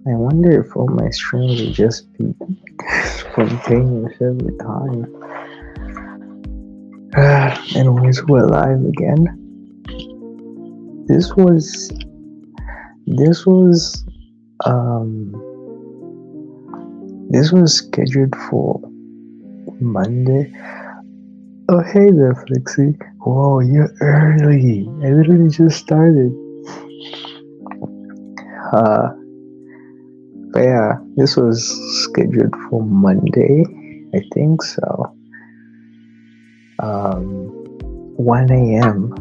I wonder if all my streams will just be spontaneous every time. Anyways, we're live again. This was this was um this was scheduled for Monday. Oh hey there, Flexi. Whoa, you're early. I literally just started. But yeah, this was scheduled for Monday, I think so. 1 a.m.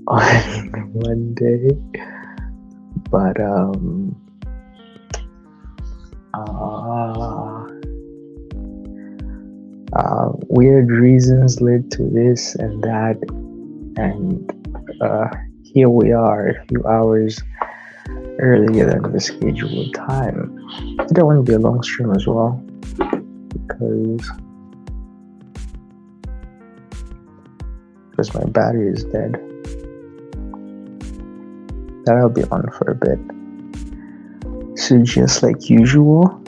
on Monday, but weird reasons led to this and that, and here we are a few hours earlier than the scheduled time. That wouldn't be a long stream as well, because my battery is dead. That'll be on for a bit. So just like usual,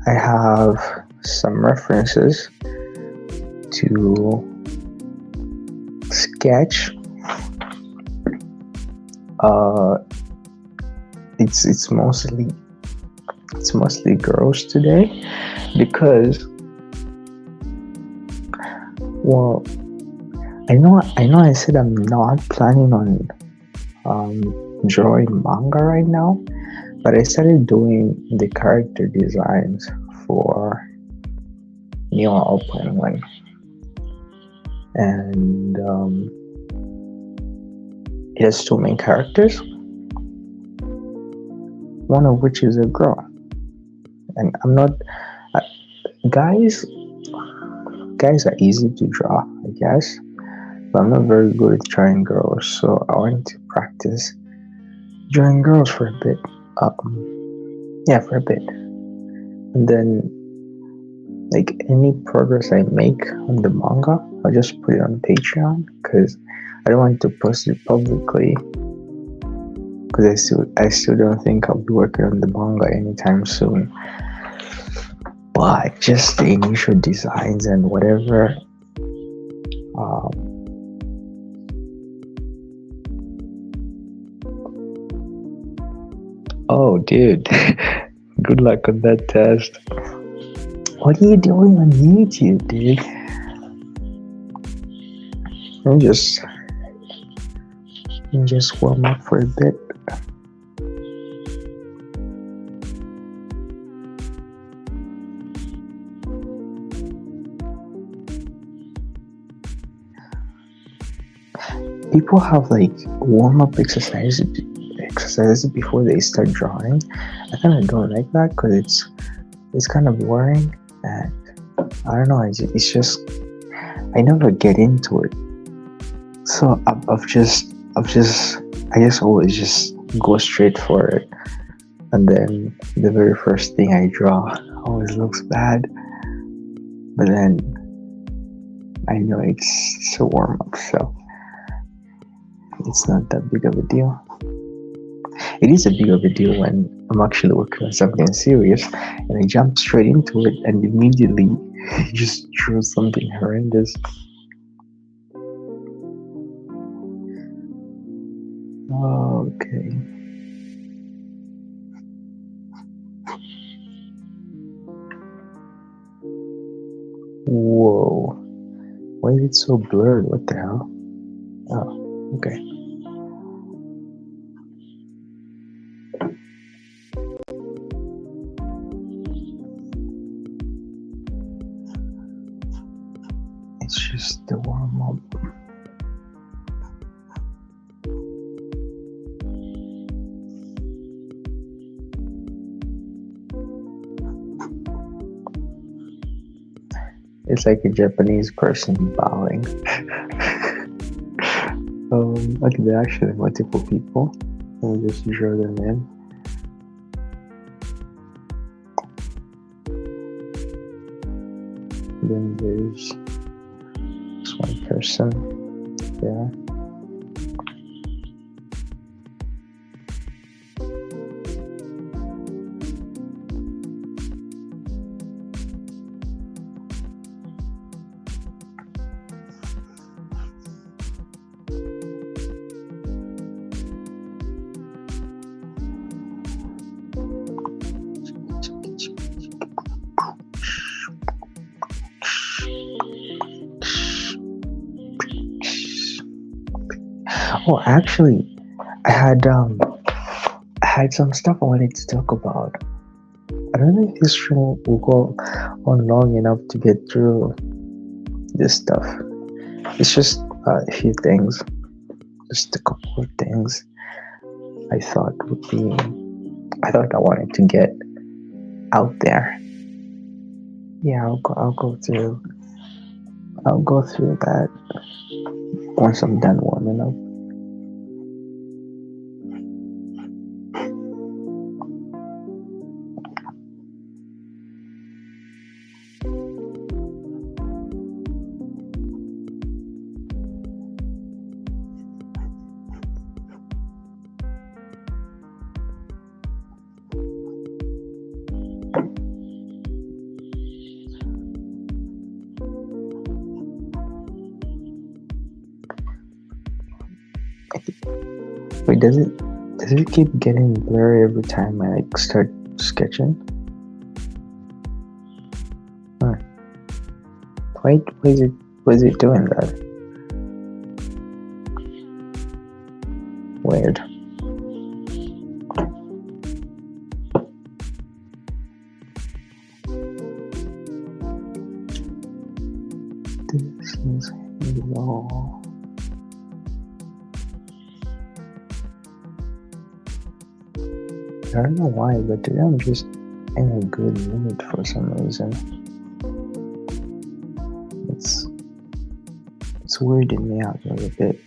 I have some references to sketch. It's mostly girls today because, well, I know I said I'm not planning on drawing manga right now, but I started doing the character designs for Neo Alpine 1, and it has two main characters, one of which is a girl. And I'm not guys are easy to draw, I guess, but I'm not very good at drawing girls, so I want to practice drawing girls for a bit. For a bit, and then like any progress I make on the manga, I'll just put it on Patreon, because I don't want to post it publicly, because I still don't think I'll be working on the manga anytime soon. But just the initial designs and whatever, oh dude, good luck on that test. What are you doing on YouTube, dude? Let me just warm up for a bit. People have like warm-up exercises before they start drawing. I kind of don't like that, because it's kind of boring, and I don't know, it's just I never get into it. So I always just go straight for it, and then the very first thing I draw always looks bad, but then I know it's a warm-up, so it's not that big of a deal. It is a big of a deal when I'm actually working on something serious and I jump straight into it and immediately just draw something horrendous. Okay. Whoa. Why is it so blurred? What the hell? Oh, okay. It's just the warm-up. It's like a Japanese person bowing. Okay, there are actually multiple people. I'll just draw them in. Then there's this one person there. Oh, actually, I had um, I had some stuff I wanted to talk about. I don't know if this show will go on long enough to get through this stuff. It's just a few things, just a couple of things I thought would be. I thought I wanted to get out there. Yeah, I'll go through that once I'm done warming up. Wait, does it keep getting blurry every time I like start sketching? Huh. Wait, why is it doing that? Weird. This is Hello. I don't know why, but today I'm just in a good mood for some reason. It's weirding me out a little bit.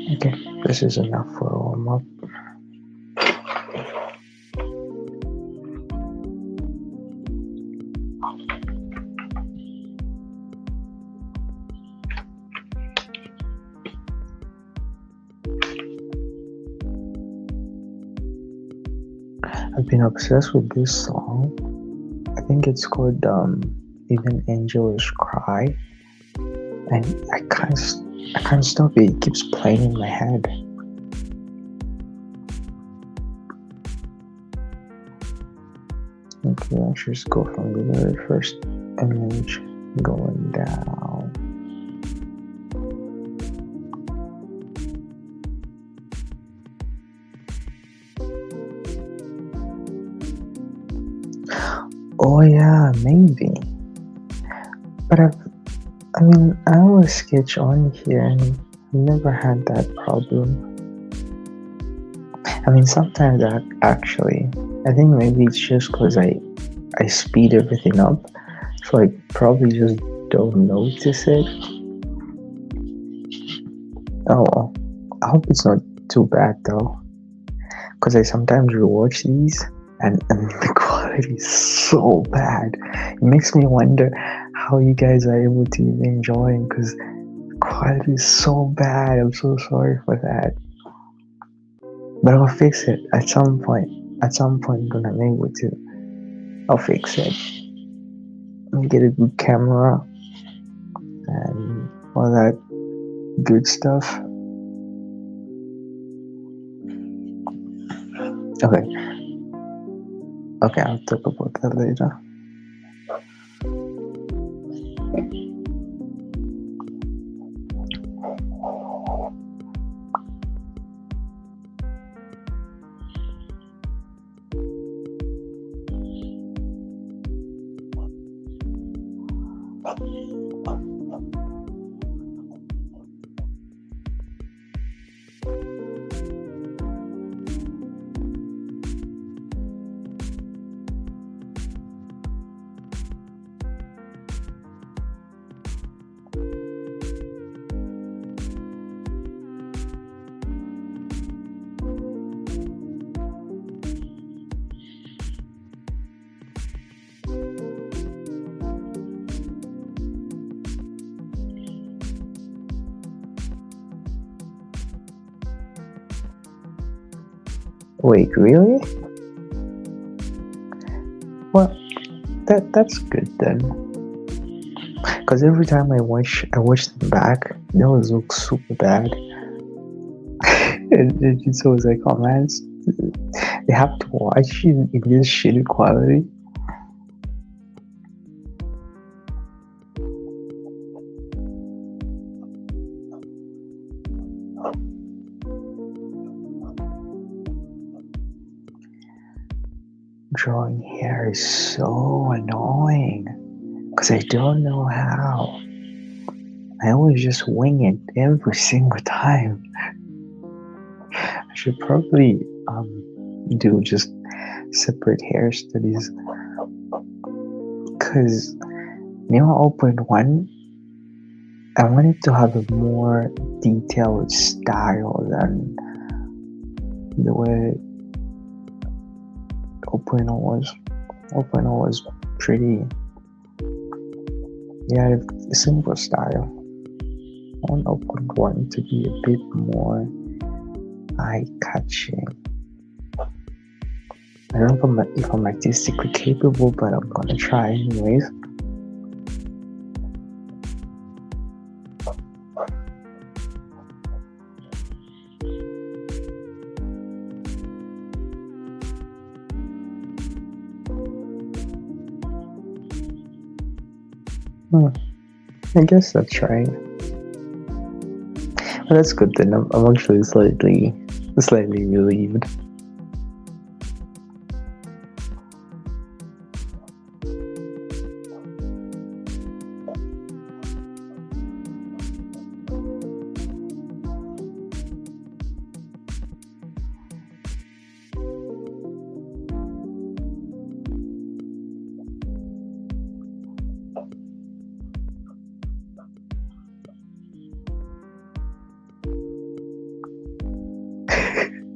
Okay, this is enough for a warm up. I've been obsessed with this song. I think it's called Even Angels Cry, and I can't stop it. It keeps playing in my head. Okay, let's just go from the very first image going down. Oh yeah, maybe. But I always sketch on here and I've never had that problem. Sometimes actually, I think maybe it's just because I speed everything up, so I probably just don't notice it. Oh well, I hope it's not too bad though, because I sometimes rewatch these and the quality is so bad. It makes me wonder how you guys are able to even enjoy it, because the quality is so bad. I'm so sorry for that. But I'll fix it at some point. At some point when I'm able to, I'll fix it. Let me get a good camera and all that good stuff. Okay, I'll talk about that later. Wait, really? Well, that's good then. Because every time I watch them back, they always look super bad. And it's always like, oh man, they have to watch in this shitty quality. Drawing hair is so annoying because I don't know how. I always just wing it every single time. I should probably do just separate hair studies because I'll open one. I wanted to have a more detailed style than the way Opino was. Opino was pretty. Yeah, a simple style. I want Open One to be a bit more eye-catching. I don't know if I'm artistically capable, but I'm gonna try anyways. I guess that's right. Well, that's good then. I'm actually slightly relieved.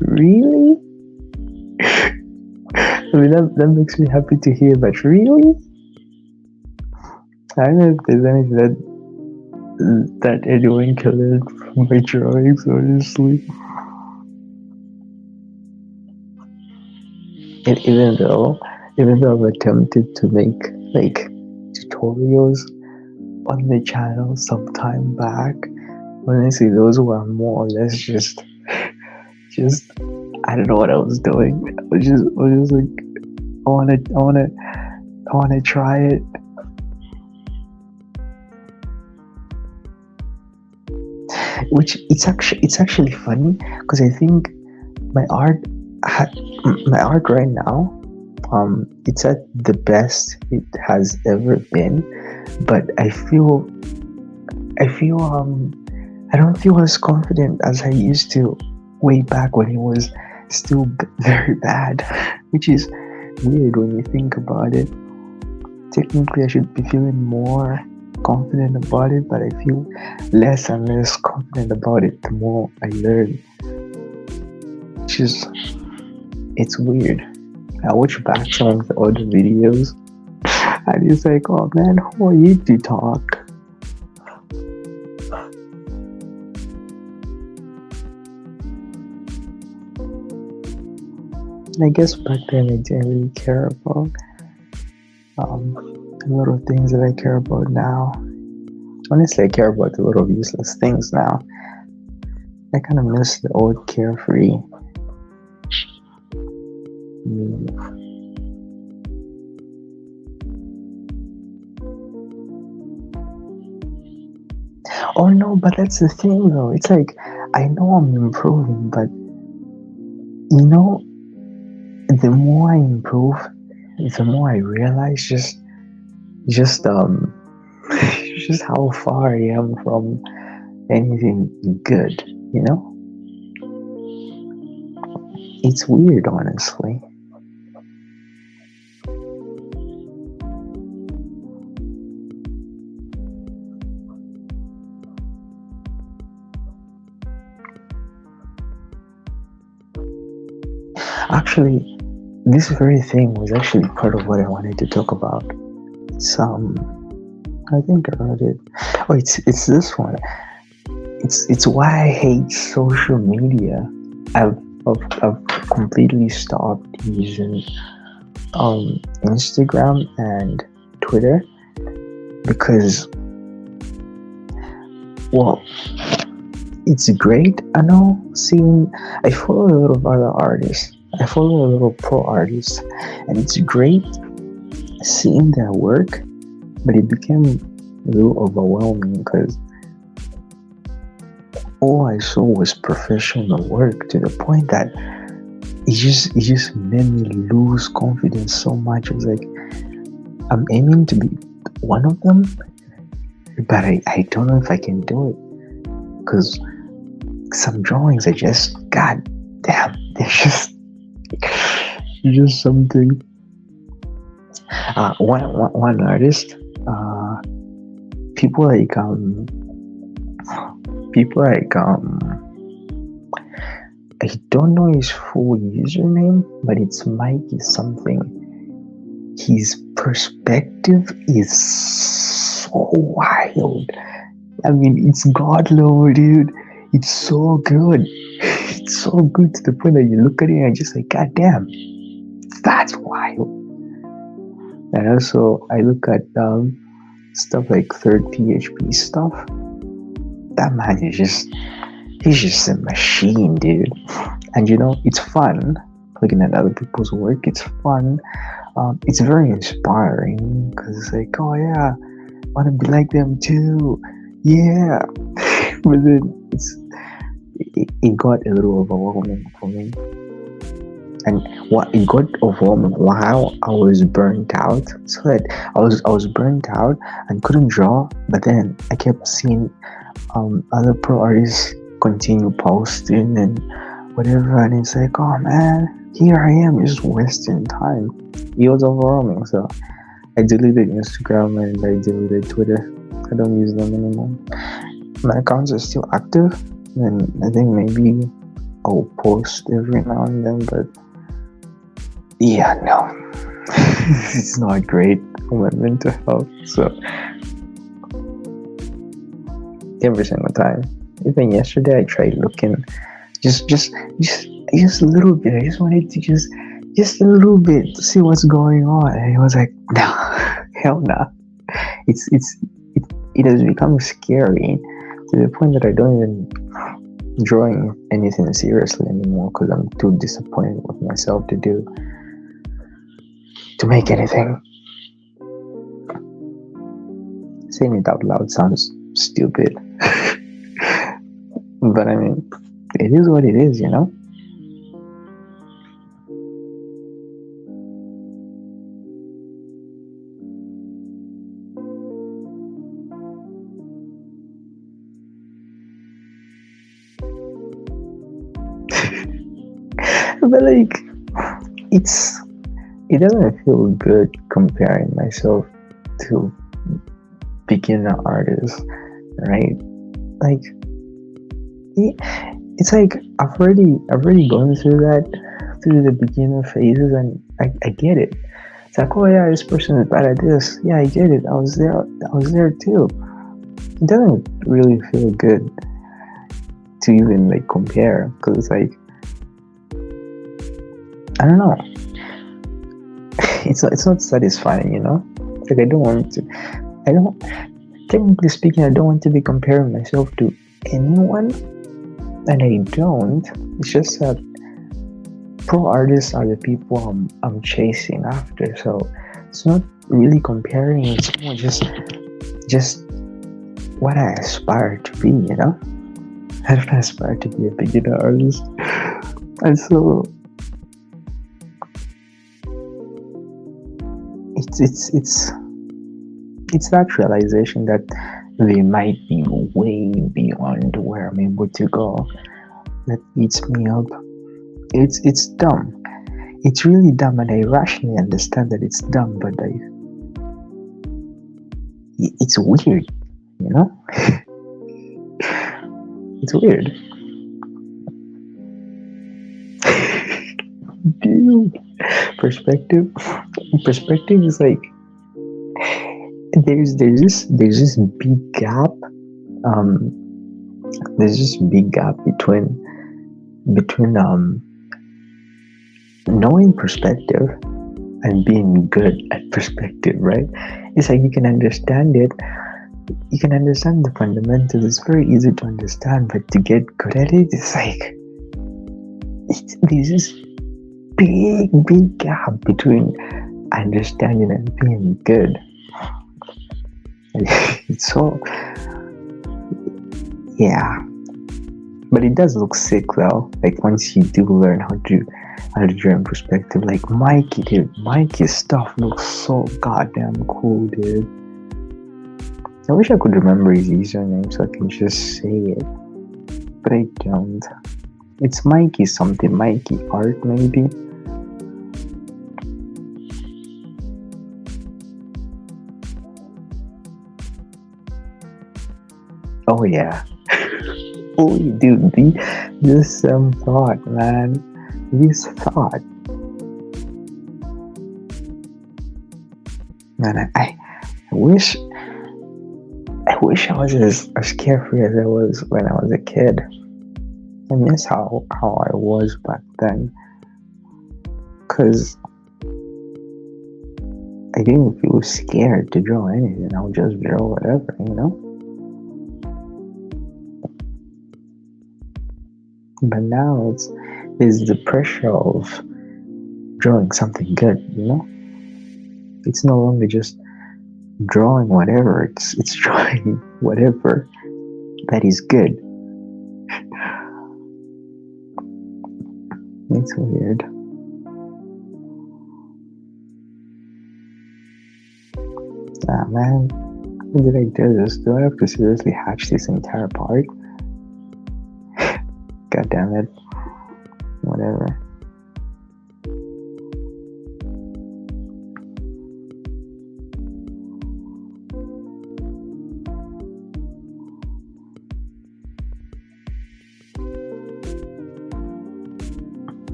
Really? I mean, that makes me happy to hear, but really? I don't know if there's anything that anyone can learn from my drawings, honestly. And even though I've attempted to make like tutorials on the channel some time back, honestly, those were more or less just I don't know what I was doing. I was just like, I wanna try it. Which it's actually funny because I think my art right now, it's at the best it has ever been, but I don't feel as confident as I used to way back when it was still very bad, which is weird when you think about it. Technically, I should be feeling more confident about it, but I feel less and less confident about it the more I learn. It's weird. I watch back some of the other videos and it's like, oh man, who are you to talk? I guess back then I didn't really care about a lot of things that I care about now. Honestly, I care about a lot of useless things now. I kind of miss the old carefree me. Oh no, but that's the thing though. It's like, I know I'm improving, but the more I improve, the more I realize just how far I am from anything good, It's weird, honestly. Actually, this very thing was actually part of what I wanted to talk about. I think I wrote it. Oh, it's this one. It's why I hate social media. I've I've completely stopped using Instagram and Twitter because, well, it's great. I know seeing, I follow a lot of other artists. I follow a lot of pro artists, and it's great seeing their work, but it became a little overwhelming because all I saw was professional work to the point that it just made me lose confidence so much. It was like I'm aiming to be one of them, but I don't know if I can do it because some drawings are just, god damn, they're just something. One artist, people like people like I don't know his full username, but it's Mikey something. His perspective is so wild. I mean, it's god level, dude. It's so good. It's so good to the point that you look at it and you're just like, god damn, that's wild. And also, I look at stuff like third PHP stuff. That man is he's just a machine, dude. And it's fun looking at other people's work. It's fun. It's very inspiring because it's like, oh yeah, I want to be like them too. Yeah. But then it got a little overwhelming for me. And what it got overwhelming while I was burnt out. So that I was burnt out and couldn't draw, but then I kept seeing other pro artists continue posting and whatever, and it's like, oh man, here I am just wasting time. It was overwhelming, so I deleted Instagram and I deleted Twitter. I don't use them anymore. My accounts are still active, and I think maybe I'll post every now and then, but yeah, no, it's not great for my mental health. So every single time, even yesterday, I tried looking just a little bit. I just wanted to just a little bit to see what's going on, and it was like, no, hell no. It has become scary to the point that I don't even drawing anything seriously anymore because I'm too disappointed with myself to make anything. Saying it out loud sounds stupid. But I mean, it is what it is, But like, it doesn't feel good comparing myself to beginner artists, right? Like, it's like I've already gone through the beginner phases, and I get it. It's like, oh yeah, this person is bad at this. Yeah, I get it. I was there too. It doesn't really feel good to even like compare, because it's like, I don't know. It's not satisfying, Like technically speaking, I don't want to be comparing myself to anyone, and I don't. It's just that pro artists are the people I'm chasing after, so it's not really comparing. It's more just what I aspire to be, I don't aspire to be a beginner artist, and so it's that realization that they might be way beyond where I'm able to go that eats me up. It's dumb. It's really dumb, and I rationally understand that it's dumb, but it's weird, It's weird. Dude, perspective is like, there's this big gap. There's this big gap between knowing perspective and being good at perspective, right? It's like you can understand it, you can understand the fundamentals, it's very easy to understand, but to get good at it, it's like there's this big gap between understanding and being good. It's so, yeah, but it does look sick though. Like once you do learn how to draw in perspective, like Mikey, dude, Mikey's stuff looks so goddamn cool, dude. I wish I could remember his username so I can just say it, but I don't. It's Mikey something, Mikey Art maybe. Oh yeah. Oh dude, this thought, man. This thought. Man, I wish I was as carefree as I was when I was a kid. I miss how I was back then. Cause I didn't feel scared to draw anything. I would just draw whatever, you know? But now there's the pressure of drawing something good, you know? It's no longer just drawing whatever, it's drawing whatever that is good. It's weird. Ah man, how did I do this? Do I have to seriously hatch this entire part? God damn it. Whatever.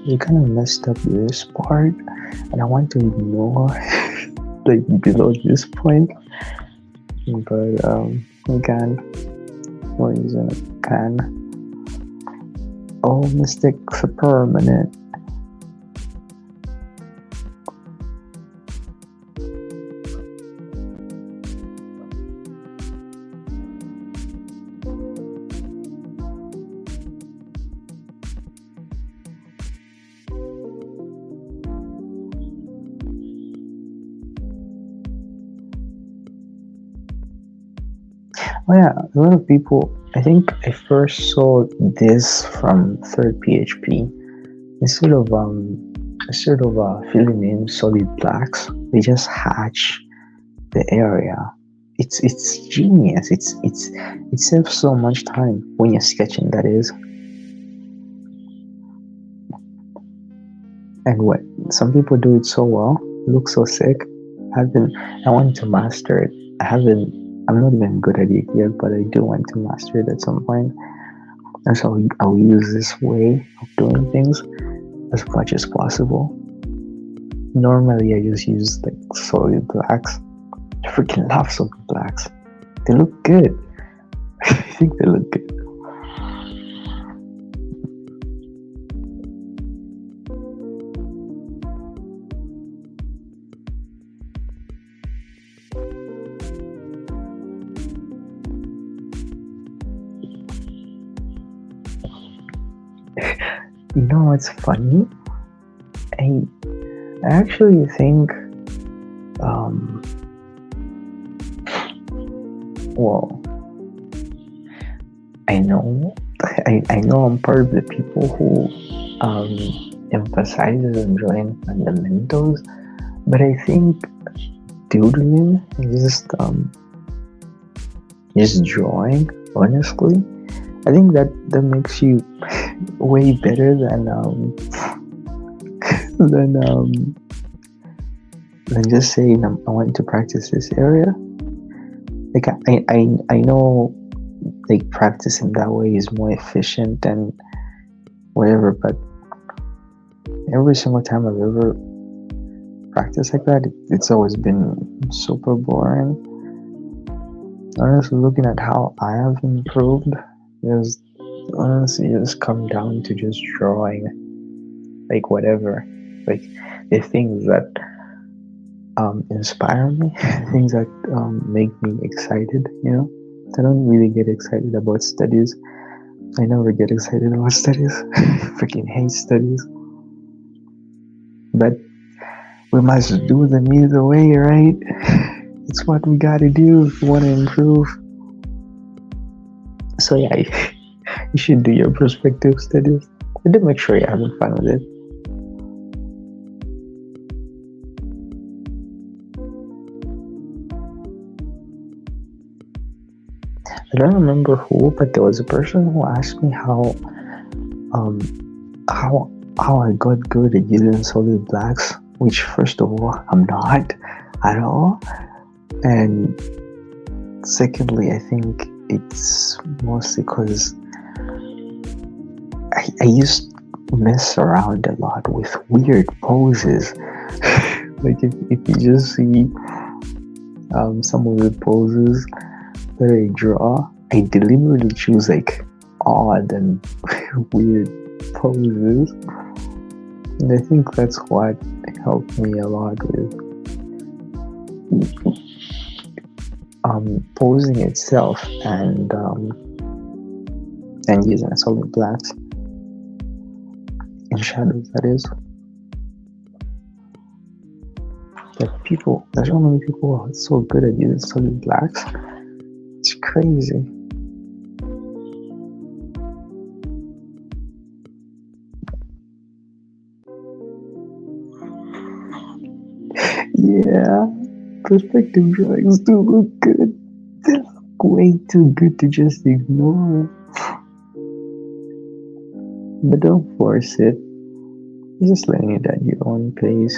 You kind of messed up this part, and I want to ignore like below this point, but we can. We're using a can. Oh, mistakes are permanent. Oh yeah, a lot of people. I think I first saw this from third PHP. Instead of filling in solid blacks, they just hatch the area. It's genius. It saves so much time when you're sketching. That is, and what some people do it so well. It looks so sick. I want to master it. I'm not even good at it yet, but I do want to master it at some point. And so I'll use this way of doing things as much as possible. Normally, I just use like solid blacks. I freaking love solid blacks. They look good. I think they look good. You know what's funny? I actually think, well, I know I'm part of the people who emphasizes on drawing fundamentals, but I think doodling and just drawing, honestly, I think that makes you way better than just saying I want to practice this area. Like I know like practicing that way is more efficient and whatever, but every single time I've ever practice like that, it's always been super boring. Honestly, looking at how I have improved, is honestly just come down to just drawing, like whatever, like the things that inspire me, things that make me excited. I don't really get excited about studies. I never get excited about studies. Freaking hate studies. But we must do them either way, right? It's what we gotta do if we want to improve. So yeah, you should do your perspective studies. But do make sure you're having fun with it. I don't remember who, but there was a person who asked me um how I got good at using solid blacks, which first of all I'm not at all, and secondly I think it's mostly because I used to mess around a lot with weird poses. Like if you just see some of the poses that I draw, I deliberately choose like odd and weird poses, and I think that's what helped me a lot with posing itself, and using solid blacks and shadows, that is. But there's so many people who are so good at using solid blacks. It's crazy. Yeah, perspective drawings do look good. They look way too good to just ignore. But don't force it. You're just letting it at your own pace.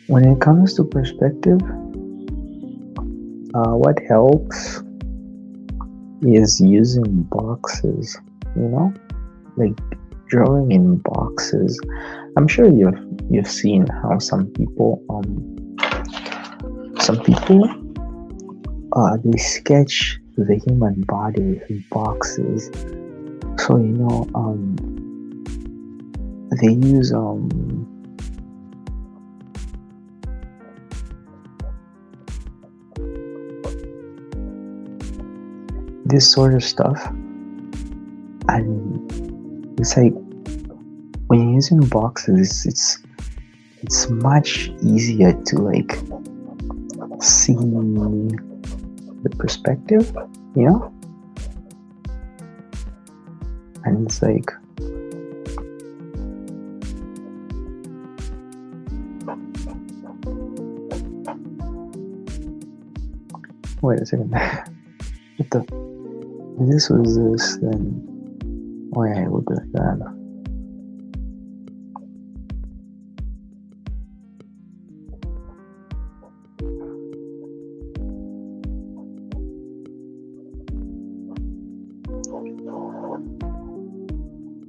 When it comes to perspective, what helps is using boxes, like drawing in boxes. I'm sure you've seen how some people they sketch the human body with boxes. So they use this sort of stuff, and it's like when you're using boxes, it's much easier to like see the perspective, and it's like wait a second. What the? If this was this, then oh yeah, it would be like that.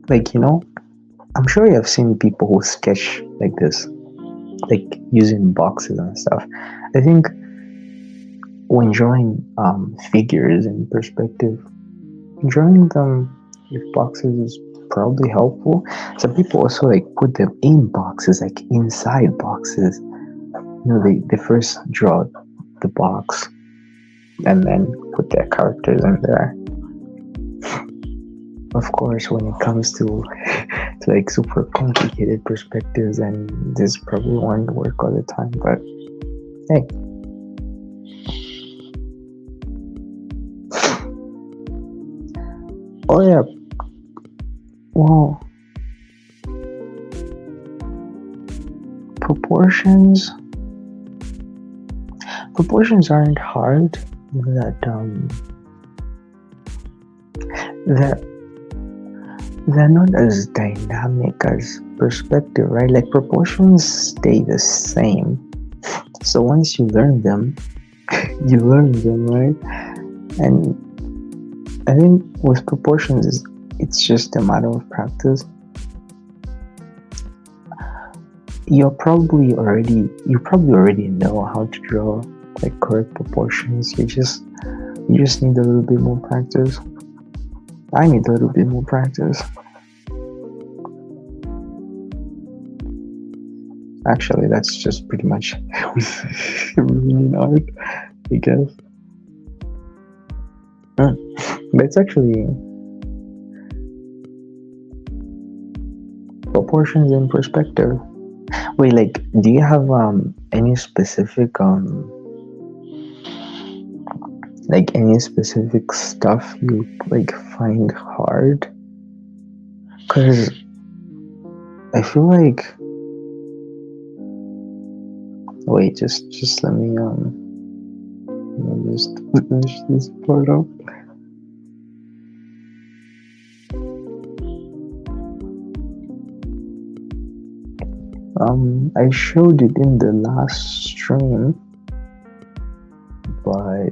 Like, I'm sure you have seen people who sketch like this, like using boxes and stuff. I think when drawing figures in perspective, drawing them with boxes is probably helpful. Some people also like put them in boxes, like inside boxes. They first draw the box and then put their characters in there. Of course, when it comes to like super complicated perspectives, and this probably won't work all the time, but hey. Oh yeah. Well, proportions aren't hard. They're not as dynamic as perspective, right? Like proportions stay the same. So once you learn them, right? And I think with proportions, it's just a matter of practice. you probably already know how to draw like correct proportions. You just need a little bit more practice. I need a little bit more practice. Actually, that's just pretty much everything in art, I guess. But it's actually proportions in perspective. Wait, like, do you have any specific any specific stuff you like find hard? Cause I feel like, wait, just let me just finish this part up. I showed it in the last stream, but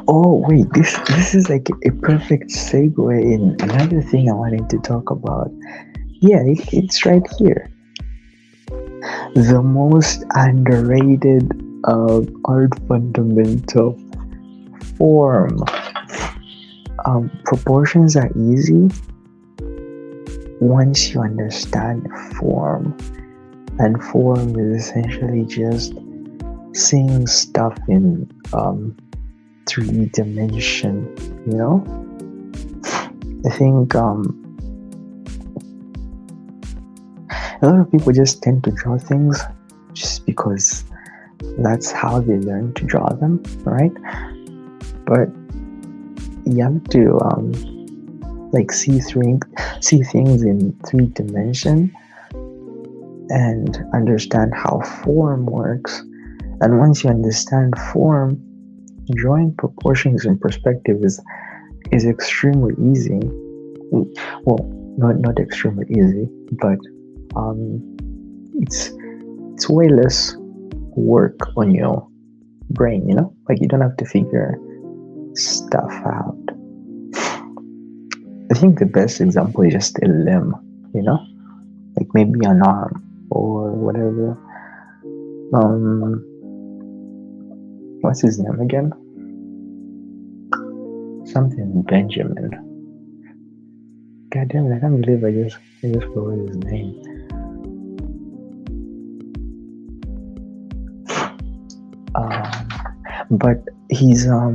oh wait, this is like a perfect segue in another thing I wanted to talk about. Yeah, it's right here. The most underrated art fundamental, form. Proportions are easy once you understand form, and form is essentially just seeing stuff in 3 dimension, you know? I think a lot of people just tend to draw things just because that's how they learn to draw them, right? But you have to see things in 3 dimension and understand how form works. And once you understand form, drawing proportions in perspective is extremely easy. Well, not extremely easy, but it's way less work on your brain, you know? Like, you don't have to figure stuff out. I think the best example is just a limb, you know? Like maybe an arm or whatever. What's his name again? Something Benjamin. God damn it, I can't believe I just forgot his name. But he's oh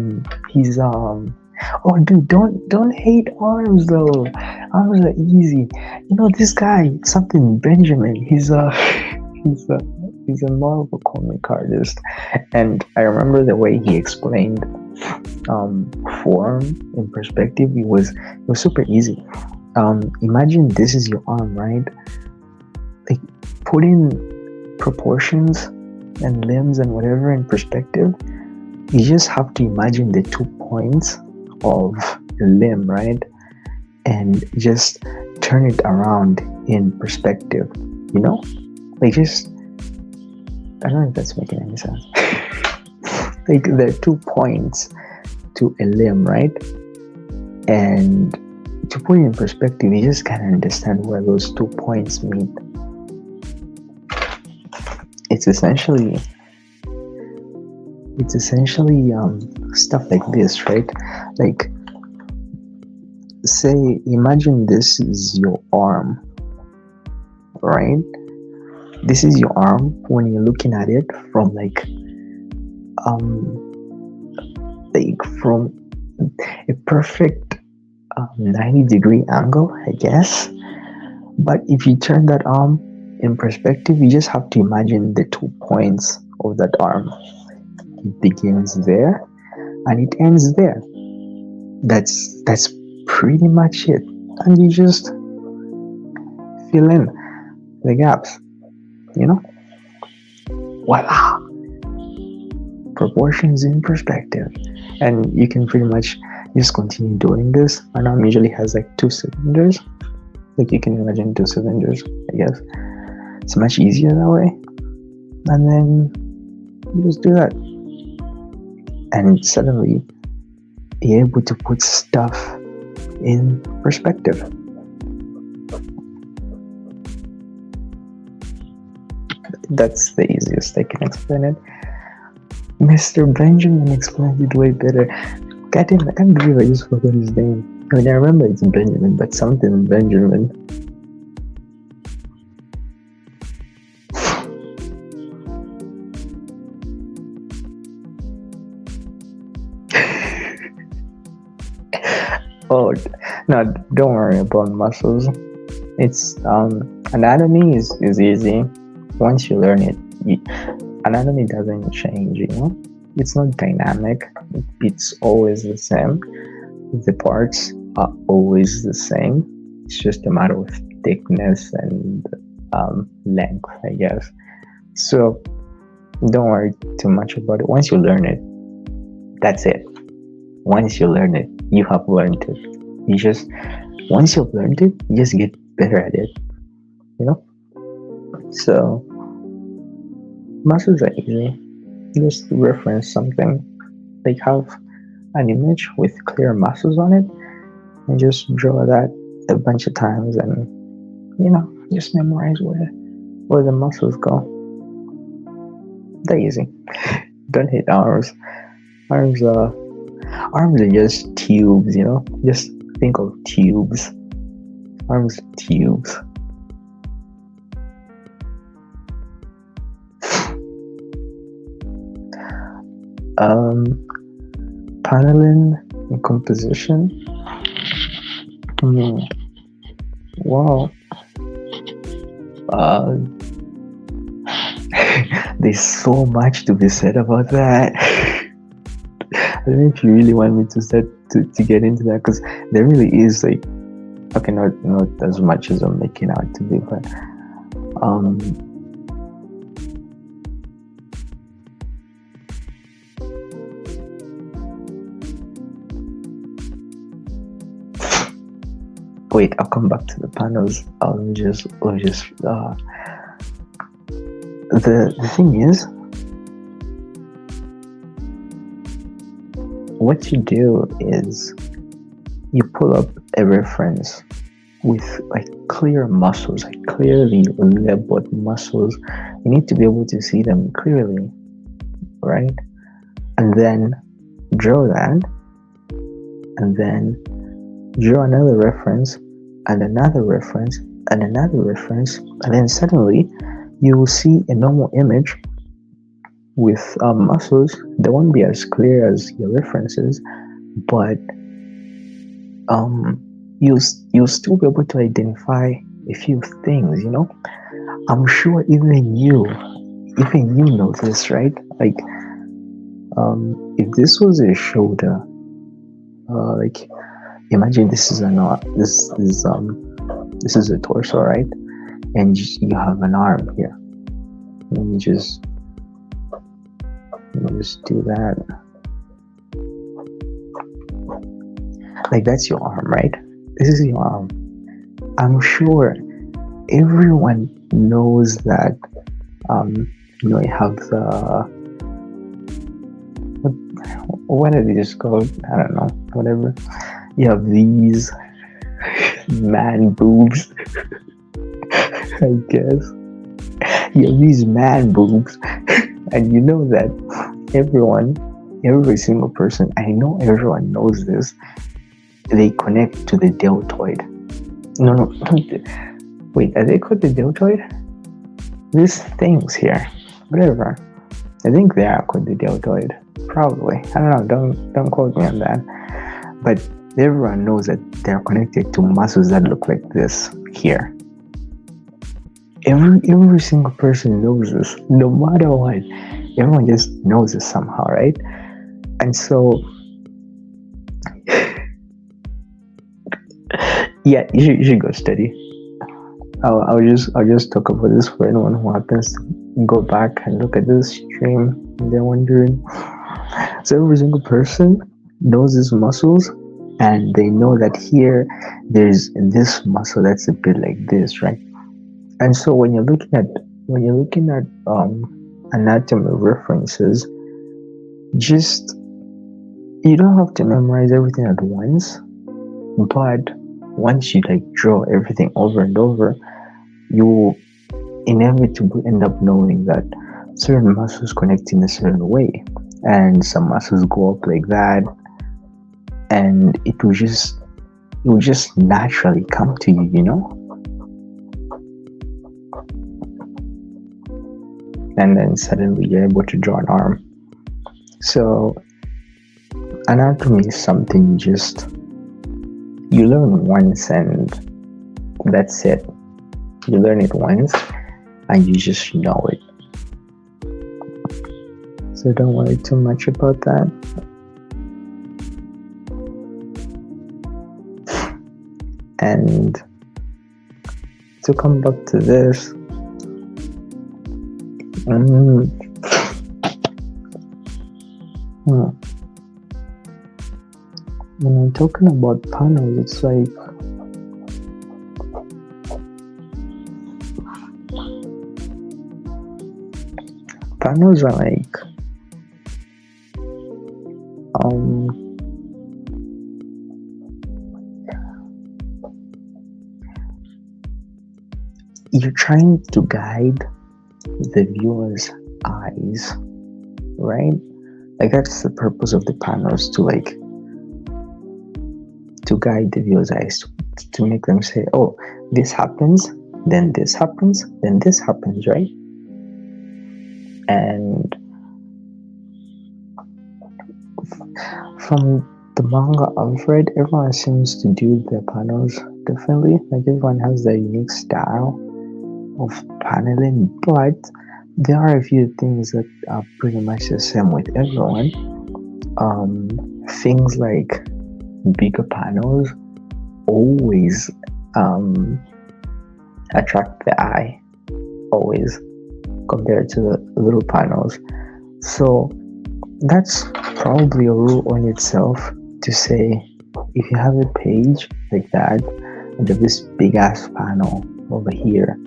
dude, don't hate arms though. Arms are easy. You know this guy, something Benjamin, he's a Marvel comic artist, and I remember the way he explained form in perspective. It was super easy. Imagine this is your arm, right? Like, put in proportions and limbs and whatever in perspective. You just have to imagine the 2 points of a limb, right? And just turn it around in perspective, you know? Like, just, I don't know if that's making any sense. Like, there are 2 points to a limb, right? And to put it in perspective, you just gotta understand where those 2 points meet. It's essentially stuff like this, right? Like, say, imagine this is your arm, right? This is your arm when you're looking at it from from a perfect 90-degree angle, I guess. But if you turn that arm in perspective, you just have to imagine the 2 points of that arm. It begins there and it ends there. That's pretty much it. And you just fill in the gaps, you know? Voila! Proportions in perspective. And you can pretty much just continue doing this. My arm usually has like 2 cylinders. Like, you can imagine 2 cylinders, I guess. It's much easier that way. And then you just do that. And suddenly you're able to put stuff in perspective. That's the easiest I can explain it. Mr. Benjamin explained it way better. God damn, I can't believe I just forgot his name. I mean, I remember it's Benjamin, but something Benjamin. Oh, no, don't worry about muscles. It's anatomy is easy. Once you learn it, anatomy doesn't change. It's not dynamic. It's always the same. The parts are always the same. It's just a matter of thickness and length, I guess. So don't worry too much about it. Once you learn it, that's it. Once you learn it, you have learned it. Once you've learned it, you just get better at it. So muscles are easy. Just reference something, like have an image with clear muscles on it, and just draw that a bunch of times, and just memorize where the muscles go. They're easy. Don't hit arms. Arms are just tubes. Just think of tubes. Arms are tubes. Paneling and composition. Wow. There's so much to be said about that. I don't know if you really want me to get into that, because there really is, like, okay, not as much as I'm making out to be, but wait, I'll come back to the panels. The thing is, what you do is you pull up a reference with like clear muscles, like clearly labeled muscles. You need to be able to see them clearly, right? And then draw that, and then draw another reference, and another reference, and another reference, and then suddenly you will see a normal image with muscles. They won't be as clear as your references, but you'll still be able to identify a few things. I'm sure even you know this, right? Like, if this was a shoulder, like, imagine this is this is a torso, right? And you have an arm here. Let me just do that. Like, that's your arm, right? This is your arm. I'm sure everyone knows that. You have the what are these called? I don't know. Whatever. You have these man boobs. I guess you have these man boobs, and you know that every single person, I know everyone knows this, they connect to the deltoid. No, wait, are they called the deltoid? These things here, whatever, I think they are called the deltoid, probably. I don't know, don't quote me on that, but everyone knows that they're connected to muscles that look like this here. Every single person knows this, no matter what. Everyone just knows this somehow, right? And so, yeah, you should go study. I'll just talk about this for anyone who happens to go back and look at this stream and they're wondering. So every single person knows these muscles, and they know that here there's this muscle that's a bit like this, right? And so when you're looking at anatomy references, you don't have to memorize everything at once, but once you draw everything over and over, you inevitably end up knowing that certain muscles connect in a certain way, and some muscles go up like that, and it will just naturally come to you, and then suddenly you're able to draw an arm. So anatomy is something you learn once and that's it. You learn it once and you just know it. So don't worry too much about that. And to come back to this, when I'm talking about panels, it's like panels are like you're trying to guide the viewer's eyes, right? Like that's the purpose of the panels, to guide the viewer's eyes, to make them say, oh, this happens, then this happens, then this happens, right? And from the manga I've read, everyone seems to do their panels differently. Like everyone has their unique style of paneling, but there are a few things that are pretty much the same with everyone. Things like bigger panels always attract the eye, always, compared to the little panels. So that's probably a rule on itself, to say if you have a page like that and you have this big ass panel over here,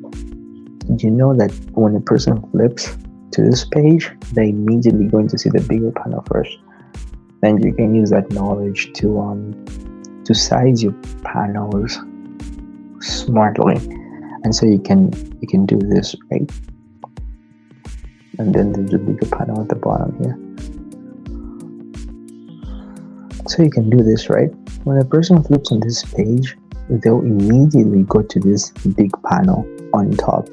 you know that when a person flips to this page, they're immediately going to see the bigger panel first. And you can use that knowledge to size your panels smartly. And so you can do this, right? And then there's a bigger panel at the bottom here. So you can do this, right? When a person flips on this page, they'll immediately go to this big panel on top.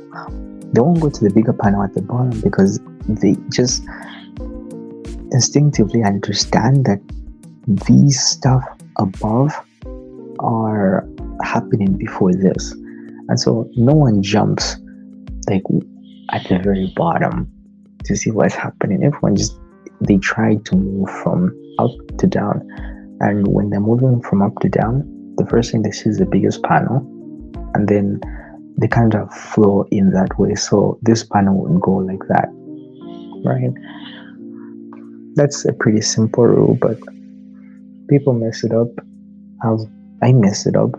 They won't go to the bigger panel at the bottom, because they just instinctively understand that these stuff above are happening before this. And so no one jumps like at the very bottom to see what's happening. Everyone they try to move from up to down. And when they're moving from up to down, the first thing they see is the biggest panel, and then they kind of flow in that way. So this panel would go like that, right? That's a pretty simple rule, but people mess it up. I messed it up.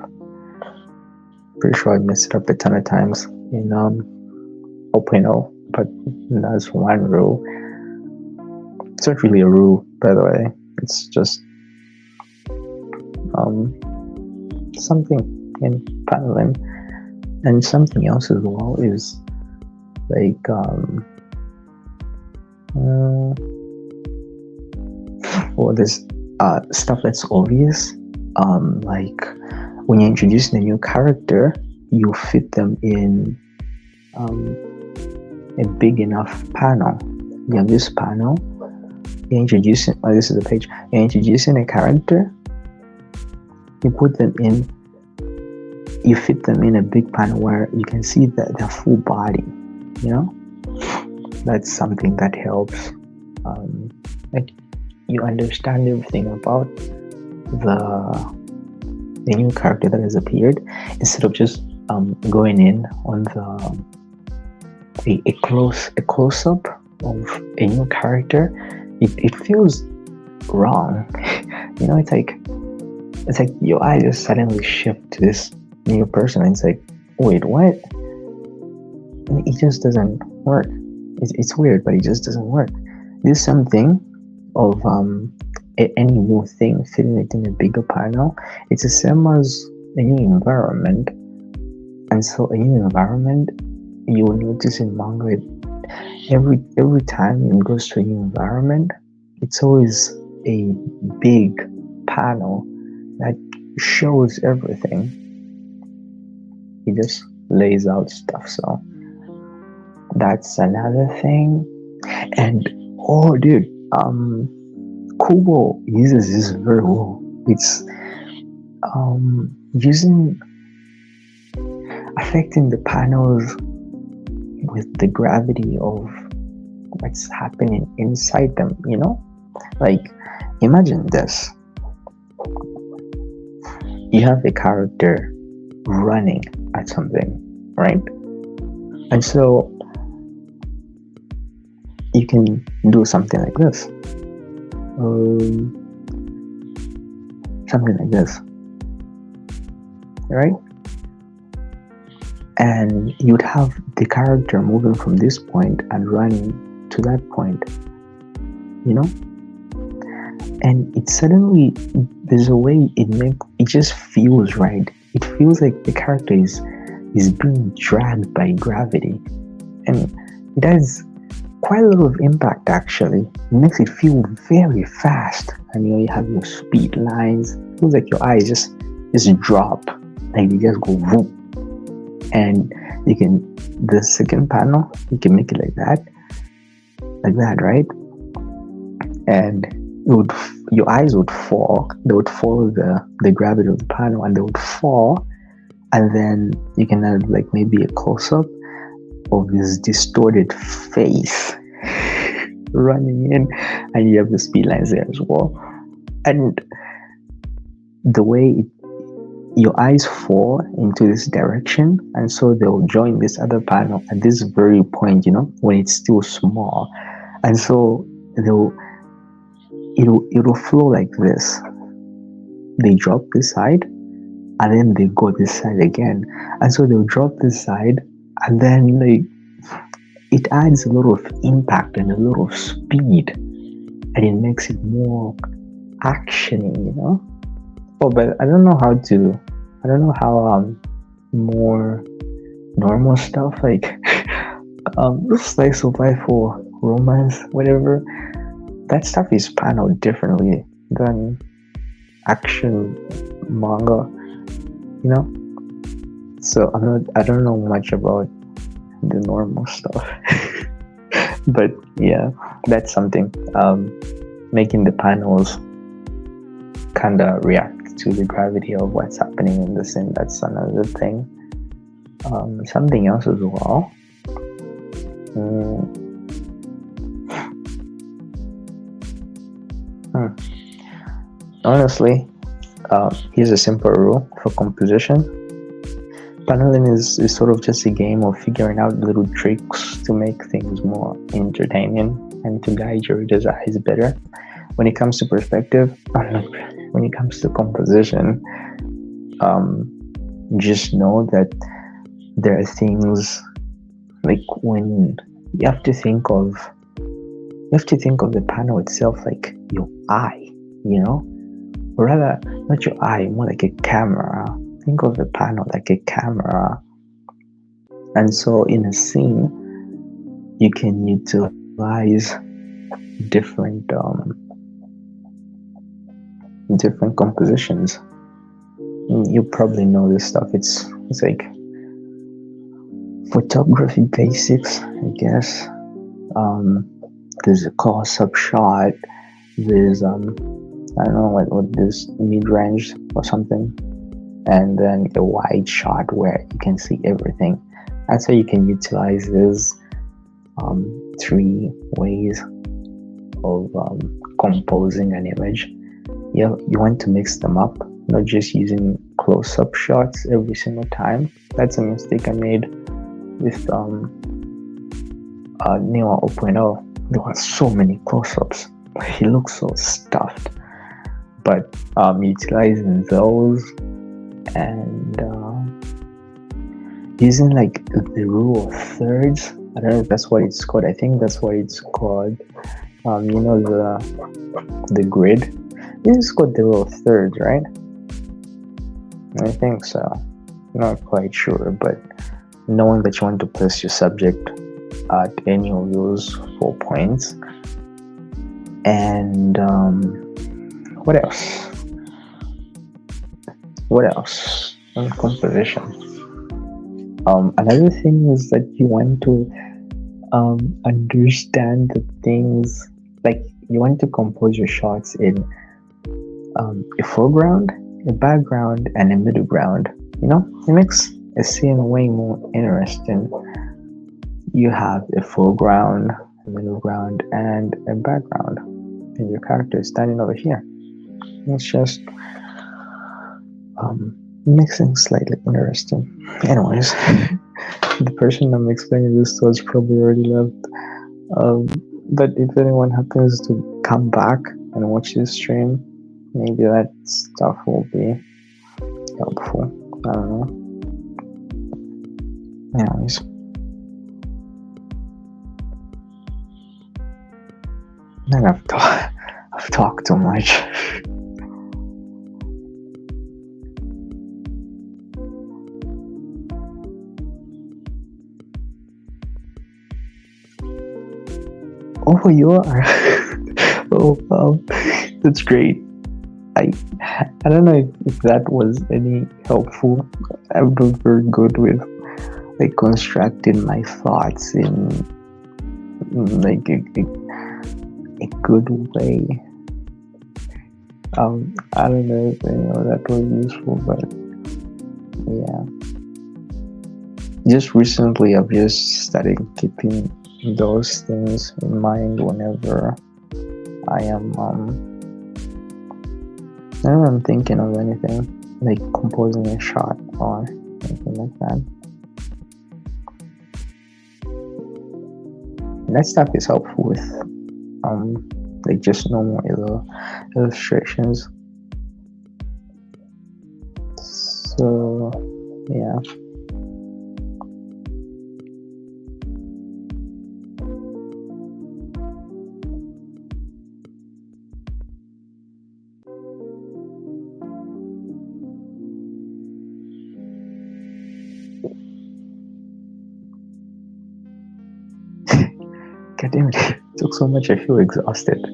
Pretty sure I messed it up a ton of times in 0.0, but that's one rule. It's not really a rule, by the way. It's just something in paneling. And something else as well is like there's stuff that's obvious. Like when you're introducing a new character, you fit them in a big enough panel. You have this panel, you're introducing, this is a page, you're introducing a character, you put them in, you fit them in a big panel where you can see their full body, That's something that helps. Like you understand everything about the new character that has appeared, instead of just going in on a close up of a new character. It feels wrong. It's like your eye just suddenly shift to this new person, and it's like, wait, what? It just doesn't work. It's weird, but it just doesn't work. There's something of any new thing, fitting it in a bigger panel. It's the same as a new environment. And so a new environment, you'll notice in manga, every time it goes to a new environment, it's always a big panel that shows everything. He just lays out stuff. So that's another thing. And oh, dude, Kubo uses this very well. It's using affecting the panels with the gravity of what's happening inside them, like imagine this. You have a character running at something, right? And so you can do something like this, right? And you'd have the character moving from this point and running to that point, and it suddenly, there's a way it just feels right. It feels like the character is being dragged by gravity, and it has quite a lot of impact. Actually, it makes it feel very fast, and you have your speed lines. It feels like your eyes just drop, like they just go whoop. And you can, the second panel, you can make it like that, right? And your eyes would fall. They would follow the gravity of the panel, and they would fall. And then you can add like maybe a close-up of this distorted face running in, and you have the speed lines there as well. And the way your eyes fall into this direction, and so they'll join this other panel at this very point, when it's still small, and so it'll flow like this. They drop this side, and then they go this side again, and so they'll drop this side, and then it adds a lot of impact and a lot of speed, and it makes it more actiony, Oh, but I don't know how more normal stuff like slice of life or romance, whatever, that stuff is paneled differently than action manga, So I don't know much about the normal stuff. But yeah, that's something. Making the panels kind of react to the gravity of what's happening in the scene. That's another thing. Something else as well. Honestly, here's a simple rule for composition. Paneling is sort of just a game of figuring out little tricks to make things more entertaining and to guide your reader's eyes better. When it comes to perspective, when it comes to composition, just know that there are things like when you have to think of the panel itself like your eye, or rather not your eye, more like a camera. Think of the panel like a camera, and so in a scene you can utilize different compositions. You probably know this stuff. It's like photography basics, I guess. There's a close-up shot. There's I don't know what this mid-range or something, and then a wide shot where you can see everything. That's how you can utilize these 3 ways of composing an image. You want to mix them up, not just using close-up shots every single time. That's a mistake I made with Neo 0.0. There were so many close-ups. He looks so stuffed. But utilizing those and using like the rule of thirds. I don't know if that's what it's called. I think that's what it's called. The grid. This is called the rule of thirds, right? I think so. Not quite sure, but knowing that you want to place your subject at any of those 4 points. And what else? On composition, another thing is that you want to understand the things, like you want to compose your shots in a foreground, a background, and a middle ground. It makes a scene way more interesting. You have a foreground, a middle ground, and a background, and your character is standing over here. It's just makes things slightly interesting. Anyways, the person I'm explaining this to has probably already left. But if anyone happens to come back and watch this stream, maybe that stuff will be helpful. I don't know. Anyways, then I've talked too much. Oh, you are. Oh, wow, that's great. I don't know if that was any helpful. I'm not very good with like constructing my thoughts in like a good way. I don't know if that was useful, but yeah. Just recently, I've just started keeping those things in mind whenever I am whenever I'm thinking of anything, like composing a shot or anything like that. And that stuff is helpful with like just normal illustrations. So yeah. God damn it, it took so much, I feel exhausted.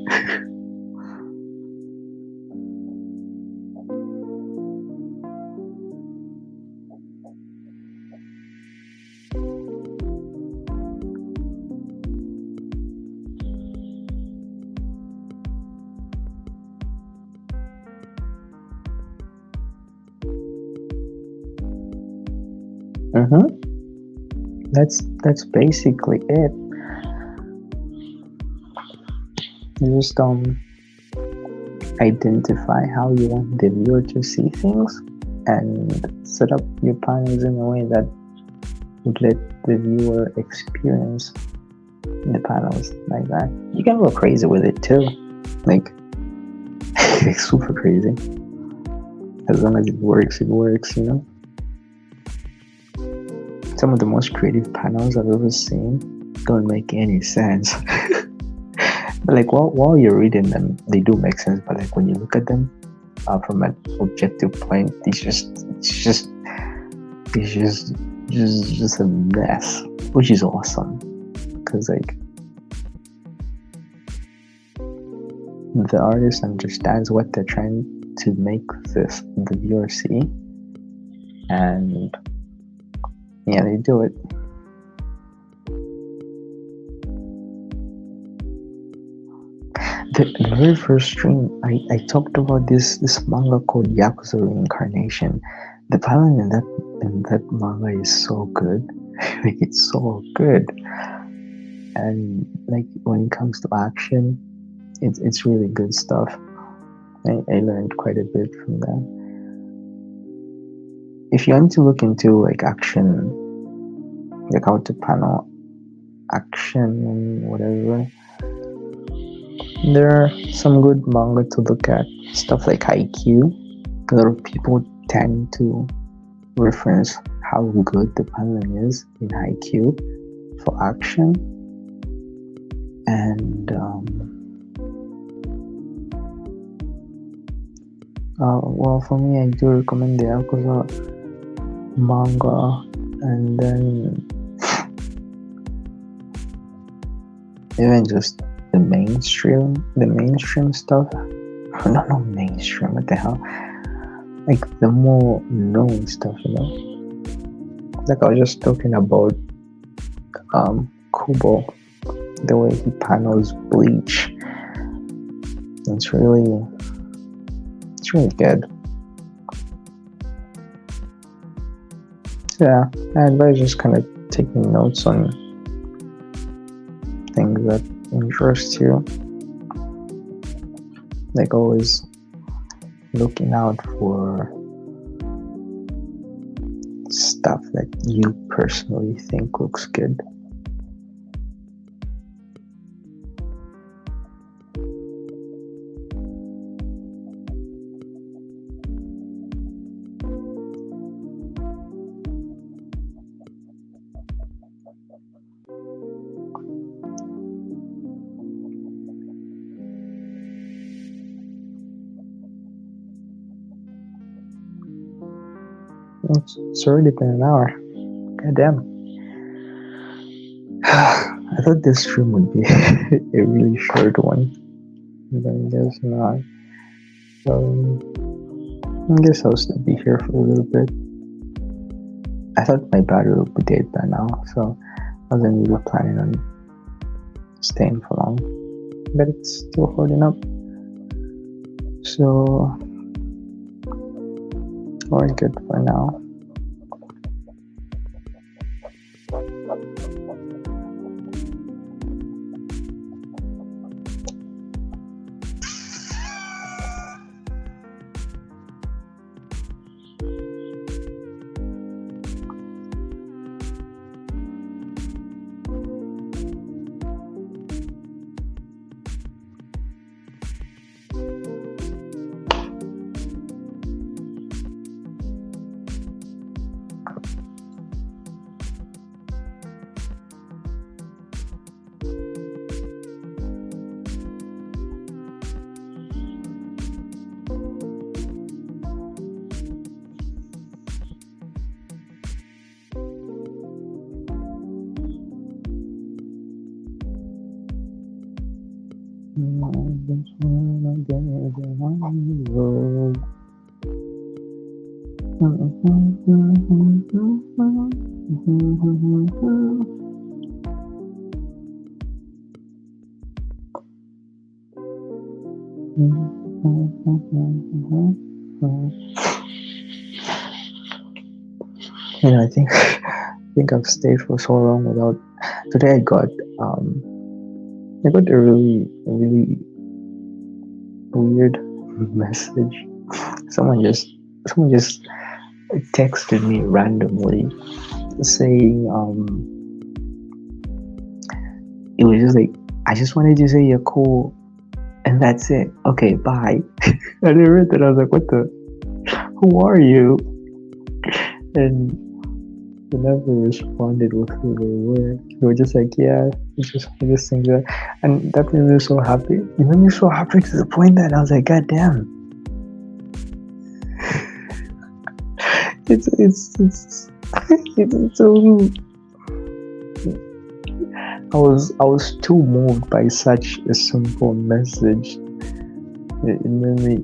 That's basically it. You just identify how you want the viewer to see things and set up your panels in a way that would let the viewer experience the panels like that. You can go crazy with it too, like super crazy. As long as it works, Some of the most creative panels I've ever seen don't make any sense. Like while you're reading them, they do make sense, but like when you look at them from an objective point, it's just a mess, which is awesome, because like the artist understands what they're trying to make the viewer see, and yeah, they do it. The very first stream, I talked about this manga called Yakuza Reincarnation. The pattern in that manga is so good. Like, it's so good. And like when it comes to action, it's really good stuff. I learned quite a bit from that. If you want to look into like action, like how to panel action and whatever, there are some good manga to look at. Stuff like Haikyuu. A lot of people tend to reference how good the paneling is in Haikyuu for action. And well, for me, I do recommend the Yakuza manga And then even just the mainstream stuff. No, mainstream. What the hell? Like the more known stuff, Like I was just talking about Kubo, the way he panels Bleach. It's really good. Yeah, I advise just kind of taking notes on things that interest you. Like always looking out for stuff that you personally think looks good. It's already been an hour. God damn. I thought this stream would be a really short one, but I guess not. I guess I'll still be here for a little bit. I thought my battery would be dead by now, so I wasn't really planning on staying for long. But it's still holding up. So we're good for now. I think I've stayed for so long without. Today I got a really weird message. Someone just texted me randomly saying it was just like, I just wanted to say you're cool and that's it. Okay, bye. I didn't read that. I was like, what the? Who are you? And they never responded with who they were. They were just like, yeah, it's just think that, and that made me so happy. It made me so happy to the point that I was like, God damn. It's so. I was too moved by such a simple message. It made me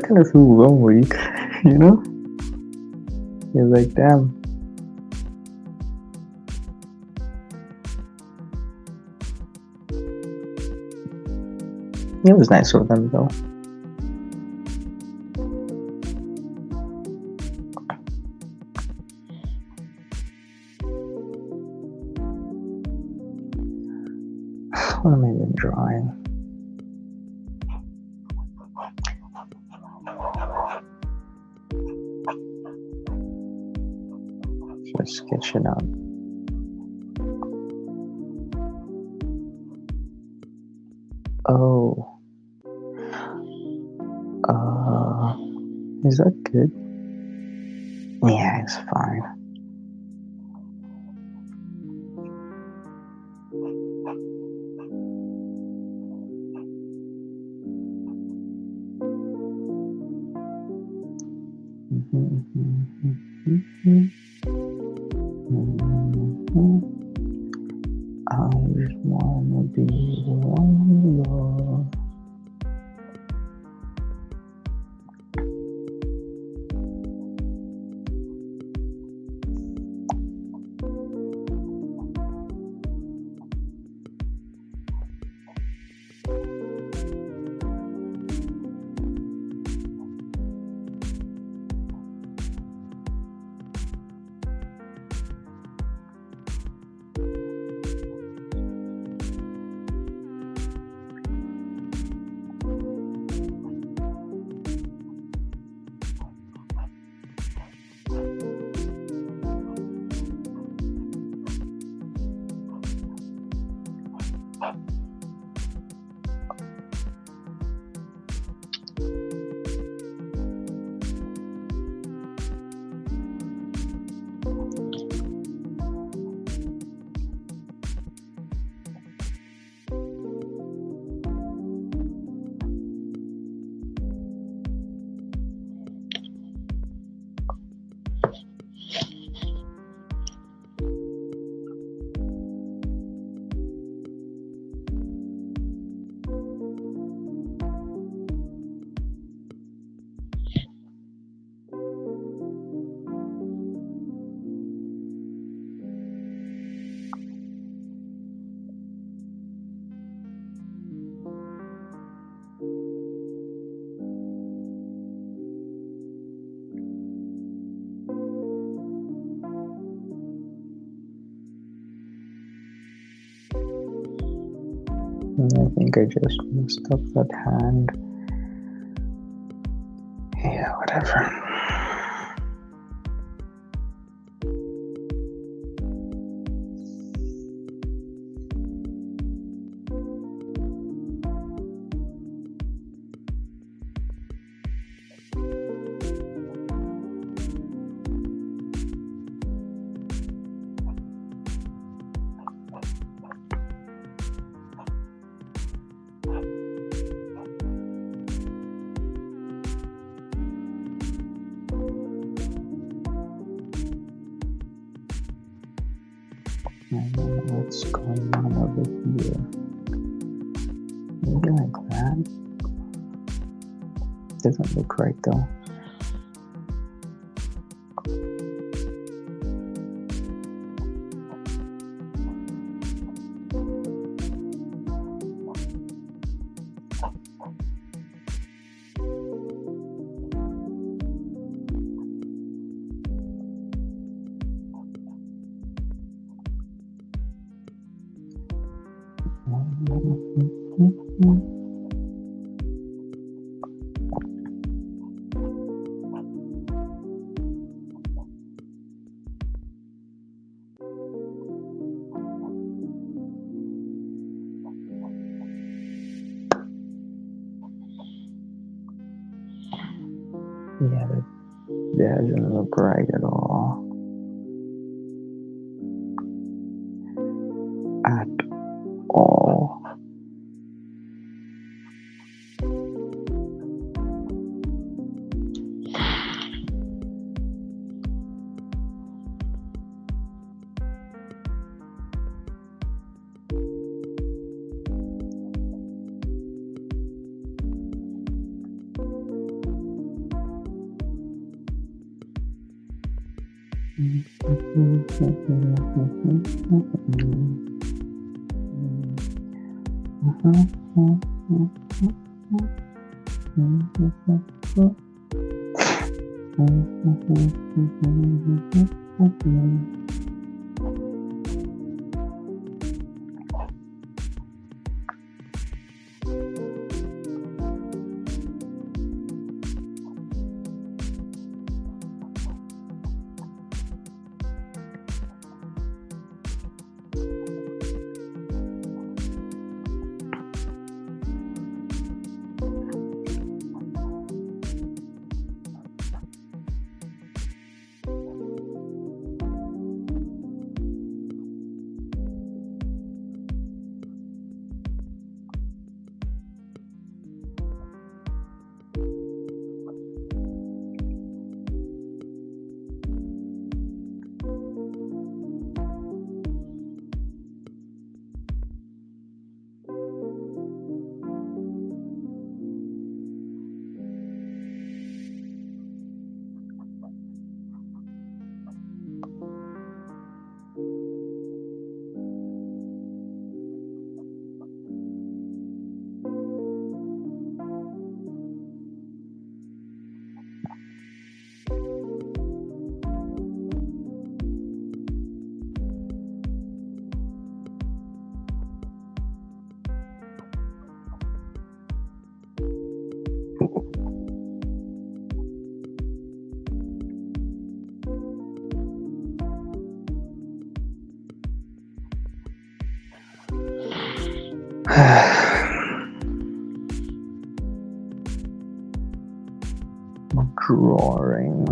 kind of feel lonely, You're like, damn. It was nice of them, though. What am I even drawing? Just sketch it out. Oh. Is that good? Yeah, it's fine. I just wanna be the one you love. I think I just messed up that hand. Yeah, whatever. I don't know what's going on over here. Maybe like that. Doesn't look right though. Yeah, that doesn't look right at all. At all. Drawing.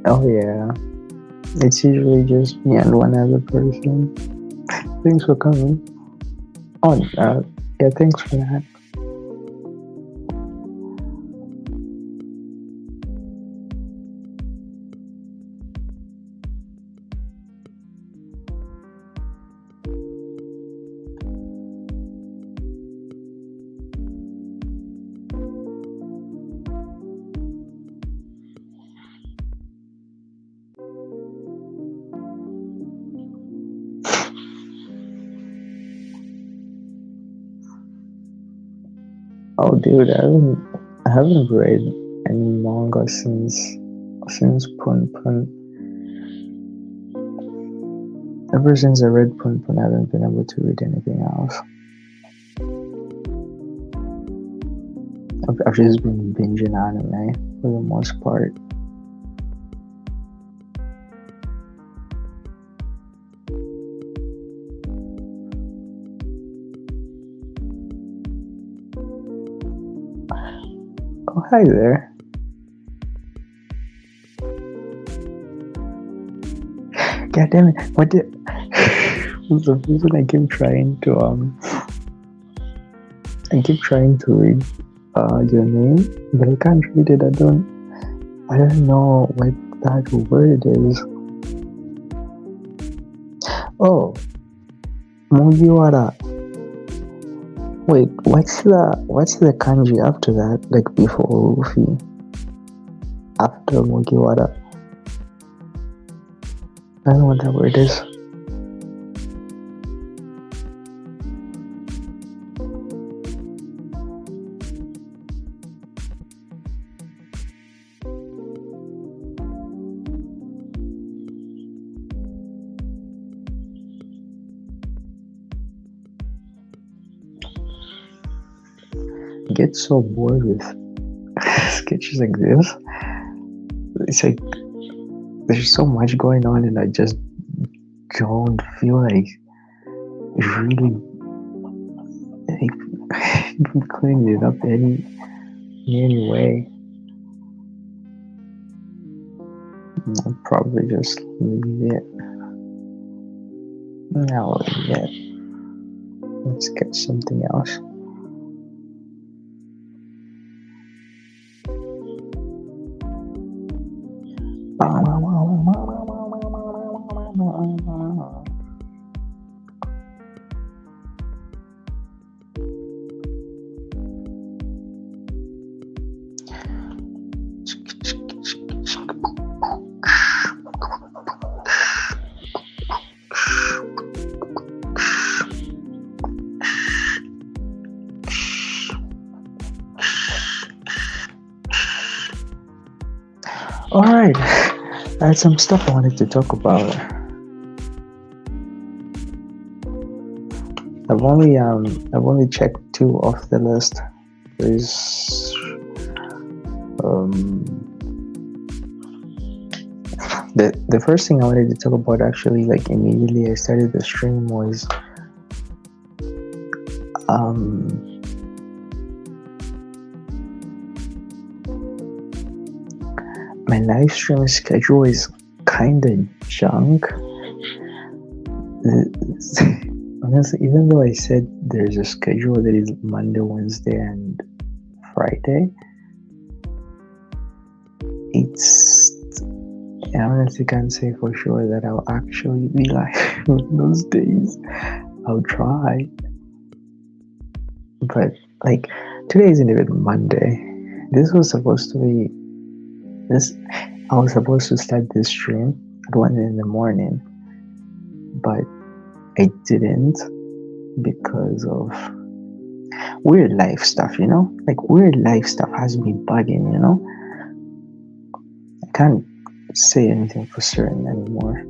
Oh yeah, it's usually just me and one other person. Thanks for coming. Oh, yeah, thanks for that. Oh, dude, I haven't read any manga since Pun Pun. Ever since I read Pun Pun, I haven't been able to read anything else. I've just been binging anime for the most part. Oh, hi there. God damn it! What did? Who's the reason I keep trying to read your name, but I can't read it. I don't know what that word is. Oh, Mugiwara. Wait, what's the kanji after that? Like before Luffy, after Mugiwara. I don't know what that word is. I get so bored with sketches like this. It's like there's so much going on, and I just don't feel like really like cleaning it up in any way. I'll probably just leave it. I'll leave it. Let's get something else. Alright, I had some stuff I wanted to talk about. I've only checked 2 off the list. There's the first thing I wanted to talk about, actually, like immediately I started the stream, was my live stream schedule is kinda junk. Honestly, even though I said there's a schedule that is Monday, Wednesday, and Friday, I honestly can't say for sure that I'll actually be live on those days. I'll try. But, like, today isn't even Monday. I was supposed to start this stream at 1 in the morning, but I didn't because of weird life stuff, like weird life stuff has me bugging, I can't say anything for certain anymore.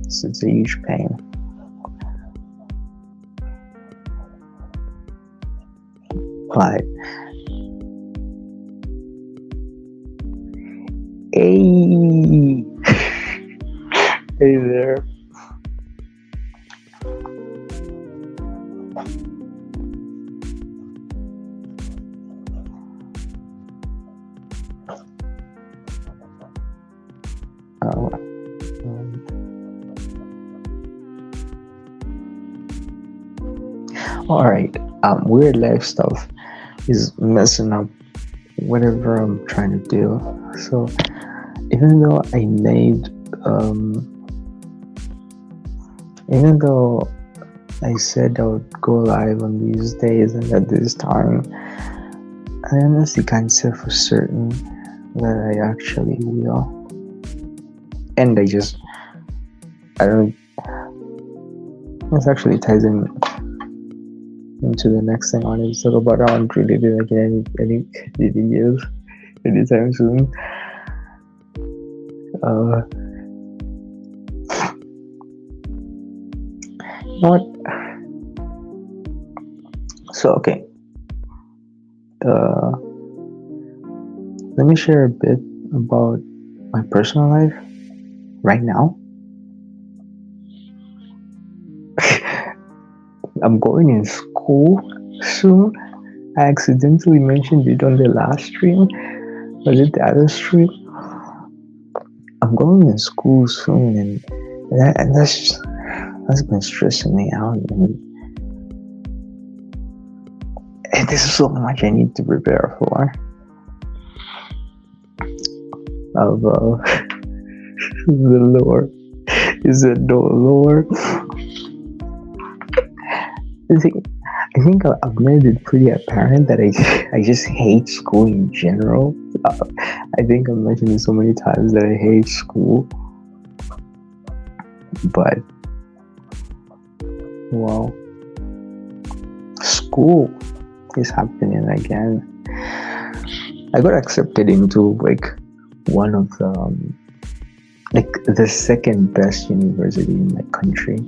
So it's a huge pain. But hey, hey there. All right. Weird life stuff is messing up whatever I'm trying to do. So even though even though I said I would go live on these days and at this time, I honestly can't say for certain that I actually will. And I don't. This actually ties into the next thing I wanted to talk about. I won't really do like any videos anytime soon. What? So okay. Let me share a bit about my personal life right now. I'm going in school soon. I accidentally mentioned it on the last stream. Was it the other stream? I'm going in school soon, and that's been stressing me out. And there's so much I need to prepare for. Of the lore. Is it no lore? I think I've made it pretty apparent that I just hate school in general. I think I've mentioned it so many times that I hate school. But, well, school is happening again. I got accepted into like one of the second best university in my country.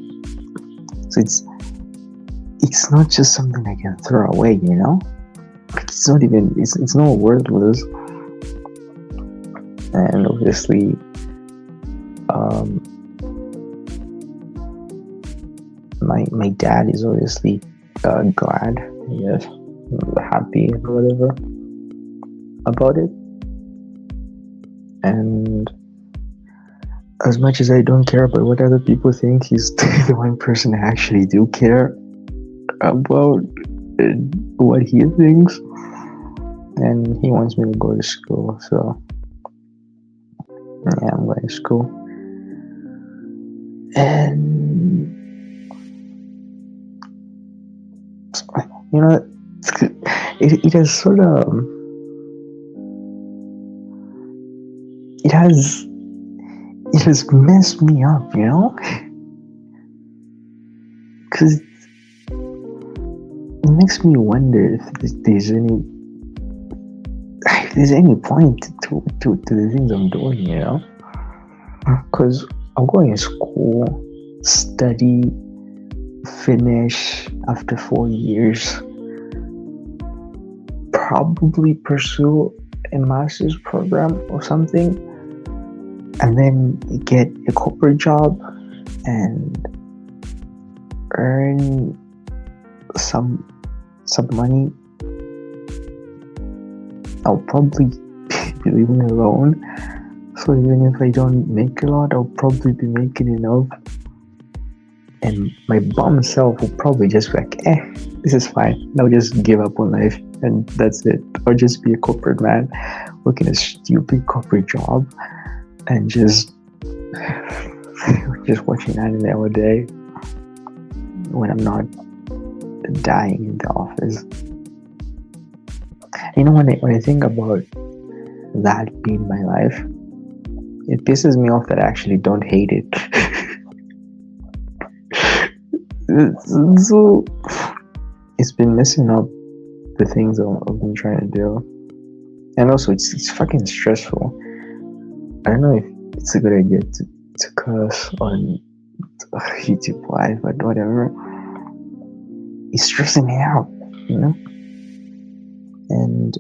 So it's not just something I can throw away, It's not even, it's not worthless. And obviously, my dad is obviously glad, I guess, happy or whatever about it. And as much as I don't care about what other people think, he's the one person I actually do care about what he thinks, and he wants me to go to school. So yeah, I'm going to school, and it has sort of it has messed me up, because it makes me wonder if there's any point to the things I'm doing, because I'm going to school, study, finish after 4 years, probably pursue a master's program or something, and then get a corporate job and earn some money. I'll probably be living alone, so even if I don't make a lot, I'll probably be making enough, and my bum self will probably just be like, this is fine, I'll just give up on life and that's it, or just be a corporate man working a stupid corporate job and just watching anime all day when I'm not dying in the office. When I think about that being my life, it pisses me off that I actually don't hate it. So it's been messing up the things I've been trying to do, and also it's fucking stressful. I don't know if it's a good idea to curse on YouTube Live, but whatever. It's stressing me out, you know. And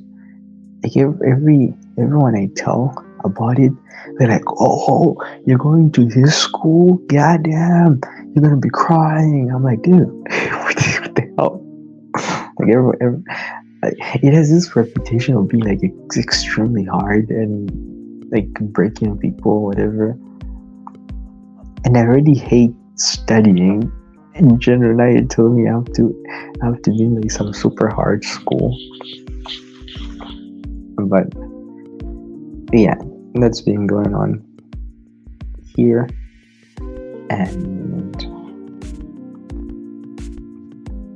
like everyone I tell about it, they're like, "Oh, you're going to this school? Goddamn, you're gonna be crying." I'm like, dude, what the hell? Like it has this reputation of being like extremely hard and like breaking people, whatever. And I already hate studying in general. Now you told me I have to be in like some super hard school. But yeah, that's been going on here, and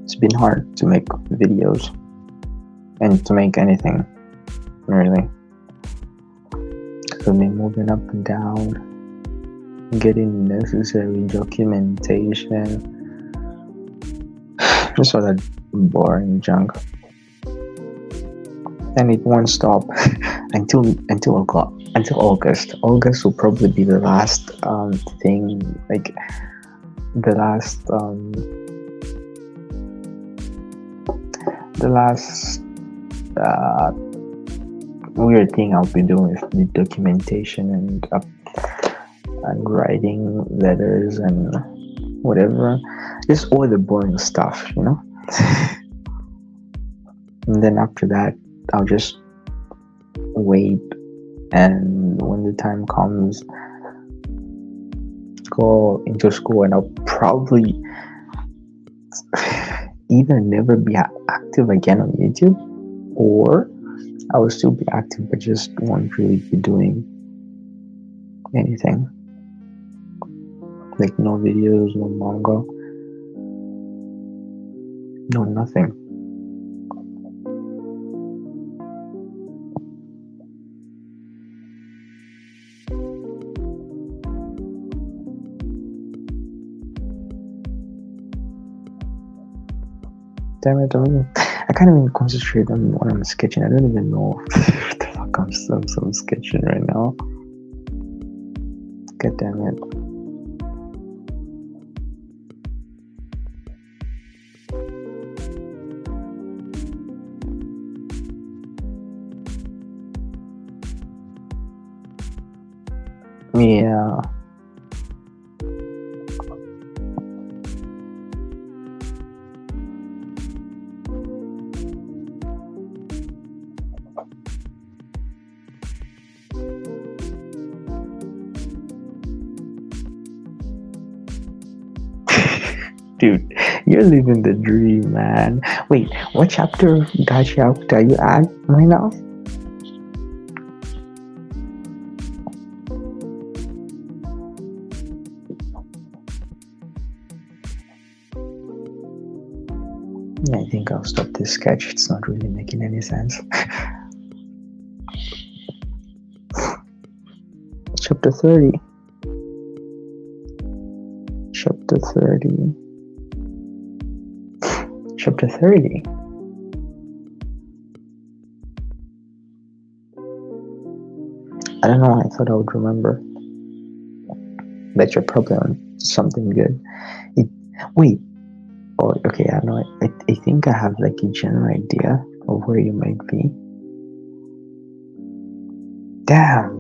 it's been hard to make videos and to make anything really. So I've been moving up and down, getting necessary documentation, just all that boring junk. And it won't stop until August. August will probably be the last thing, like the last weird thing I'll be doing is the documentation and writing letters and whatever, just all the boring stuff, you know. And then after that, I'll just wait, and when the time comes, go into school, and I'll probably either never be active again on YouTube, or I will still be active but just won't really be doing anything, like no videos, no manga, no nothing. Damn it, I can't even concentrate on what I'm sketching. I don't even know what the fuck I'm sketching right now. God damn it. Yeah. Dude, you're living the dream, man. Wait, what chapter of Gacha are you at right now? I think I'll stop this sketch. It's not really making any sense. Chapter 30. Chapter 30. Chapter 30. I don't know. I thought I would remember. Bet you're probably on something good. Wait. Oh, okay. I know. I think I have like a general idea of where you might be. Damn,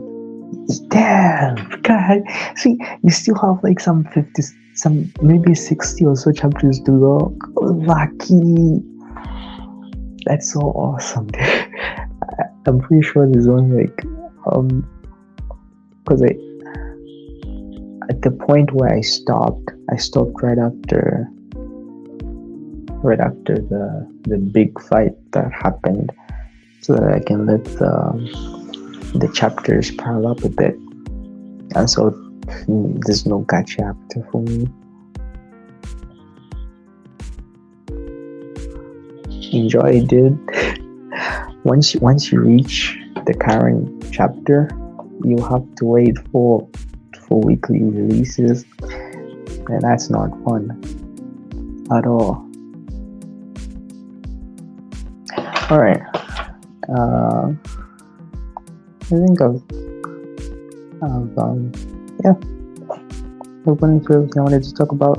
God. See, you still have like some 50, maybe 60 or so chapters to go. Lucky. That's so awesome. I'm pretty sure there's only like because at the point where I stopped right after the big fight that happened, so that I can let the chapters pile up a bit, and so there's no gacha chapter for me. Enjoy, dude. Once you reach the current chapter, you have to wait for weekly releases, and that's not fun. at all. All right. I think yeah, I've went through everything I wanted to talk about.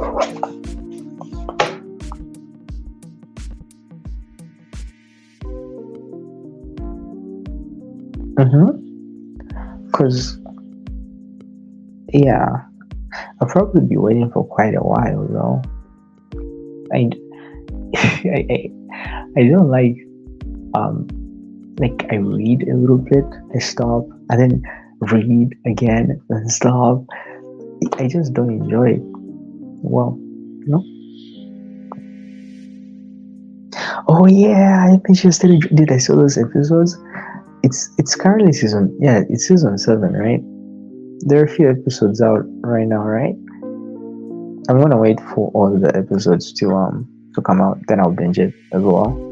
Cause yeah, I'll probably be waiting for quite a while though. I I don't like I read a little bit, I stop, and then read again, and stop. I just don't enjoy it. Well, Oh yeah, I think she started. Did I saw those episodes? It's currently it's season 7, right? There are a few episodes out right now, right? I'm gonna wait for all the episodes to come out, then I'll binge it as well.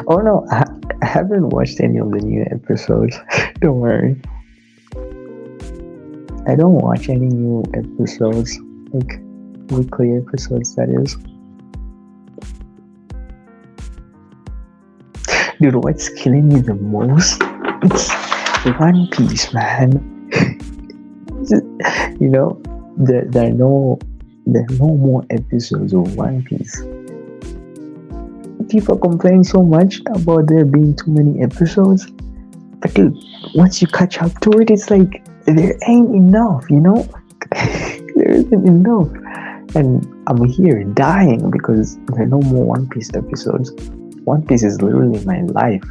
Oh no, I haven't watched any of the new episodes. Don't worry. I don't watch any new episodes, like weekly episodes, that is. Dude, what's killing me the most? It's One Piece, man. You know, there are no more episodes of One Pice. People complain so much about there being too many episodes, but dude, once you catch up to it, it's like there ain't enough, there isn't enough, and I'm here dying because there are no more One Piece episodes. One Piece is literally my life.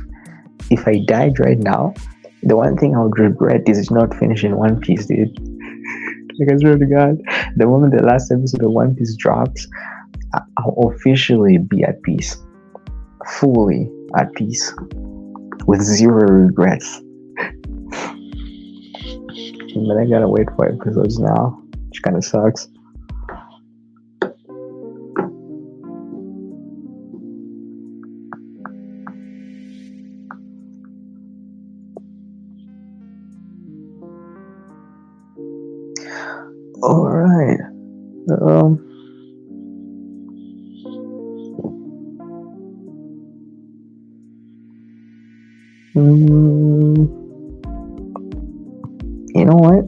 If I died right now, the one thing I would regret is not finishing One Piece, dude. Like, I swear to God, the moment the last episode of One Piece drops, I'll officially be at peace. Fully at peace. With zero regrets. But I gotta wait for episodes now, which kinda sucks. Alright. You know what?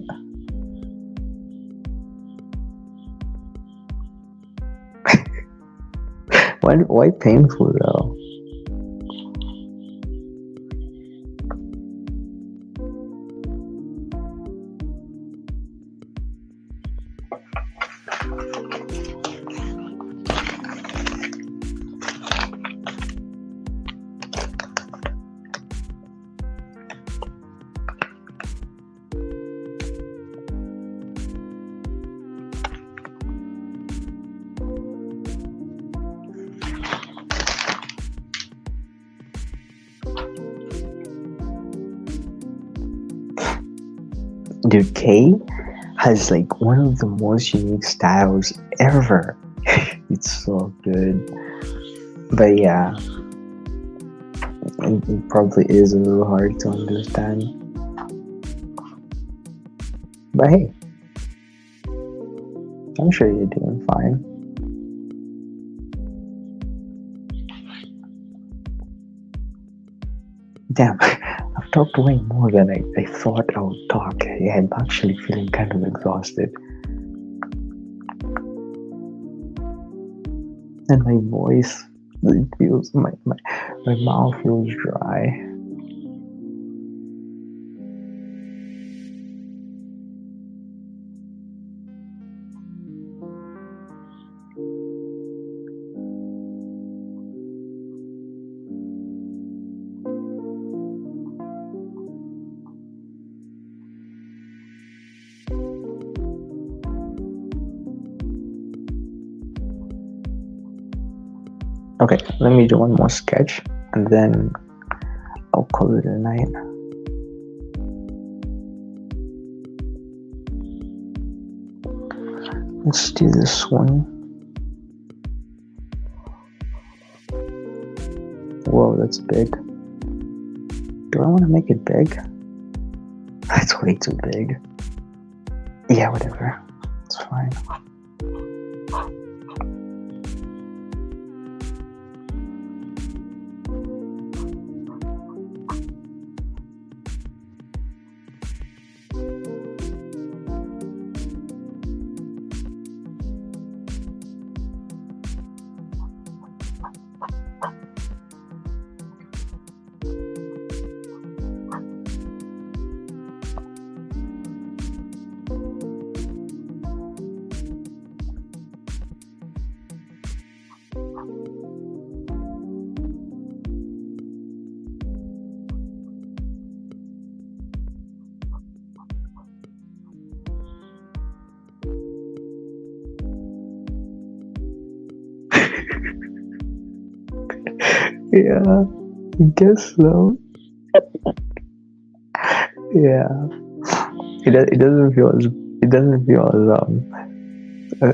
Why painful though? Dude, K has like one of the most unique styles ever. It's so good. But yeah, it probably is a little hard to understand. But hey, I'm sure you're doing fine. Damn, I've talked way more than I thought I would talk. I'm actually feeling kind of exhausted. And my voice, it feels, my mouth feels dry. Okay, let me do one more sketch and then I'll call it a night. Let's do this one. whoa, that's big. Do I want to make it big? That's way too big. Yeah, whatever. It's fine. Yeah, I guess so. Yeah, it doesn't feel as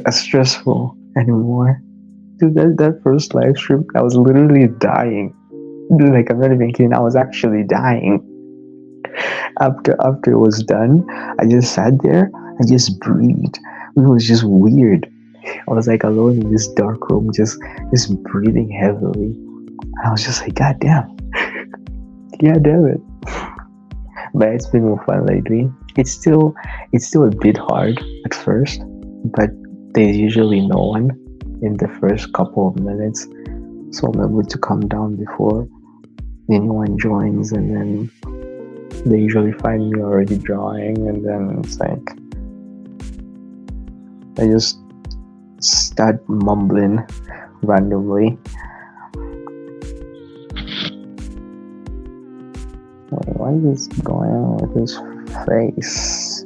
as stressful anymore. Dude, that first live stream, I was literally dying. Like, I'm not even kidding. I was actually dying. After it was done, I just sat there and just breathed. It was just weird. I was like alone in this dark room, just breathing heavily. And I was just like, God damn, yeah, damn it. But it's been more fun lately. It's still a bit hard at first, but there's usually no one in the first couple of minutes, so I'm able to come down before anyone joins, and then they usually find me already drawing, and then it's like I just start mumbling randomly. Wait, what is going on with his face?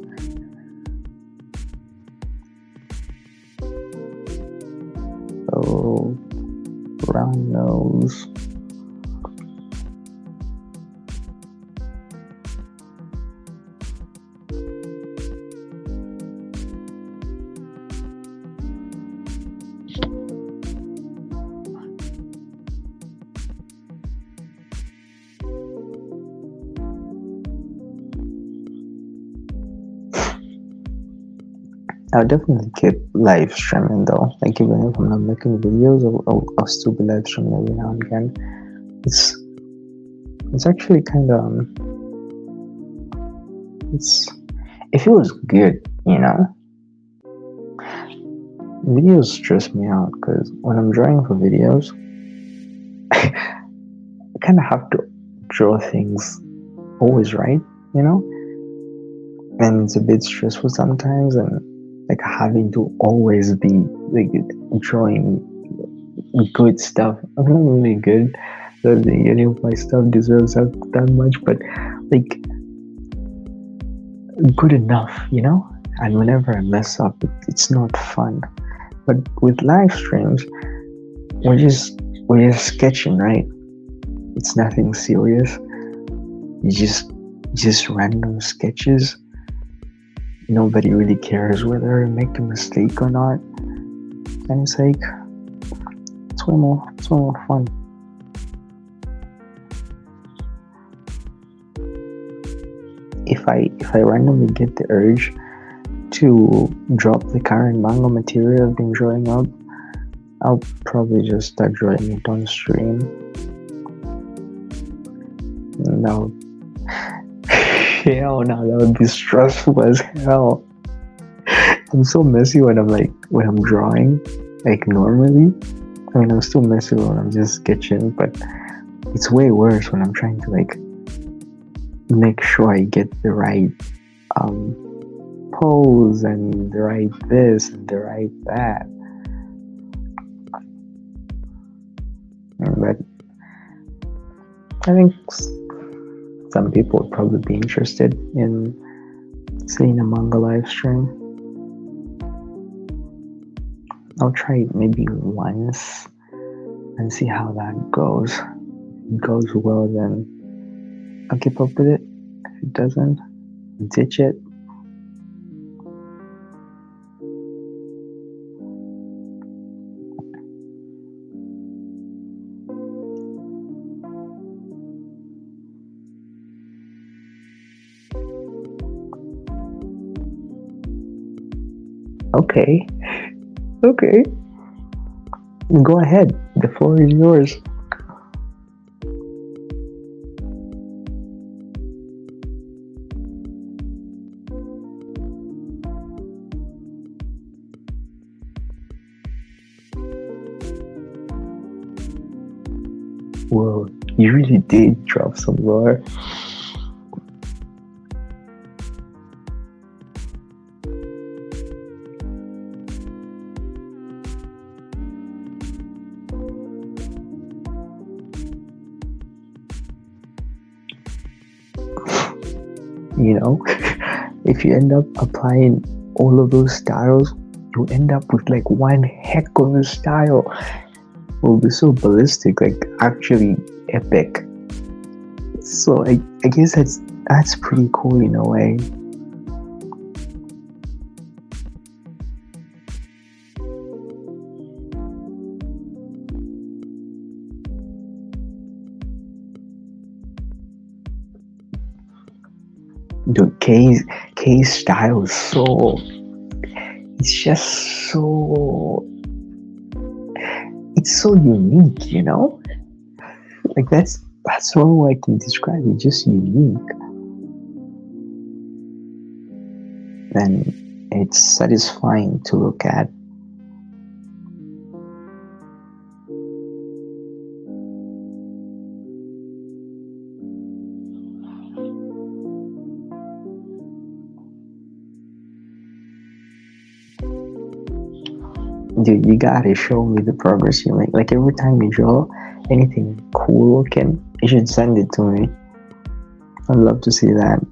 Oh, round nose. I'll definitely keep live streaming though. Like, even if I'm not making videos, I'll still be live streaming every now and again. It's actually kind of it feels good, you know. Videos stress me out because when I'm drawing for videos, I kind of have to draw things always right, you know, and it's a bit stressful sometimes, and like having to always be like drawing good stuff. I'm not really good. I don't think any of my stuff deserves that much, but like good enough, you know. And whenever I mess up, it's not fun. But with live streams, we're just sketching, right? It's nothing serious. You just random sketches. Nobody really cares whether I make a mistake or not, and it's like it's way more fun. If I randomly get the urge to drop the current manga material I've been drawing up, I'll probably just start drawing it on stream. No, hell no, that would be stressful as hell. I'm so messy when I'm drawing, like normally. I mean, I'm still messy when I'm just sketching, but it's way worse when I'm trying to like make sure I get the right pose and the right this and the right that. But I think some people would probably be interested in seeing a manga live stream. I'll try it maybe once and see how that goes. If it goes well, then I'll keep up with it. If it doesn't, ditch it. Okay, okay. Go ahead. The floor is yours. Whoa, you really did drop some lore. You know, if you end up applying all of those styles, you end up with like one heck of a style. It will be so ballistic, like actually epic. So I guess that's pretty cool in a way. Dude, K's style is so, it's just so, it's so unique, you know? Like that's all I can describe it, just unique. And it's satisfying to look at. Dude, you gotta show me the progress you make. Like every time you draw anything cool looking, you should send it to me. I'd love to see that.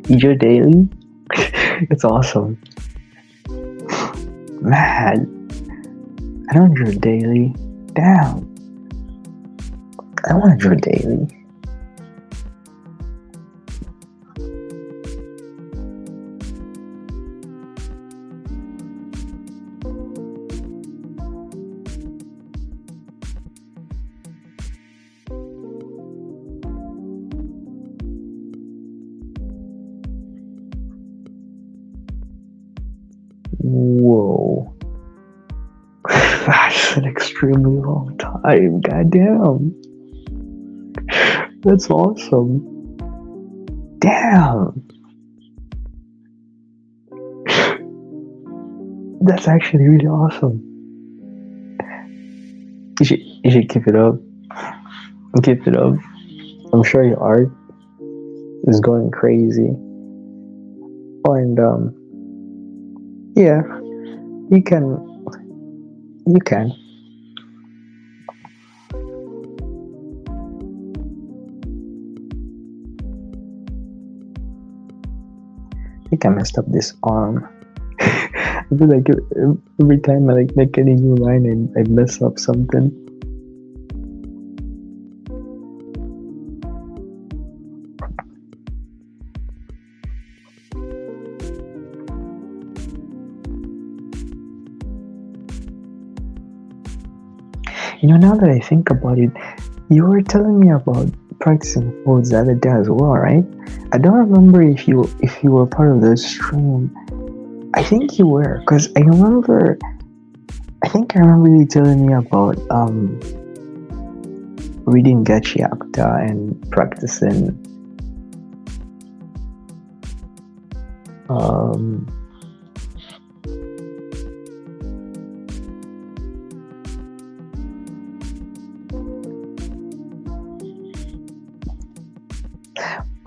You draw daily? It's awesome. Man, I don't draw daily. Damn. I want to draw daily. Whoa. That's an extremely long time. Goddamn. That's awesome. Damn. That's actually really awesome. You should keep it up. Keep it up. I'm sure your art is going crazy. Oh, and yeah, you can. You can. I think I messed up this arm. I feel like every time I like make any new line, I mess up something. You know, now that I think about it, you were telling me about practicing folds the other day as well, right? I don't remember if you were part of the stream. I think you were, cause I remember. I think I remember you telling me about reading Gachiakta and practicing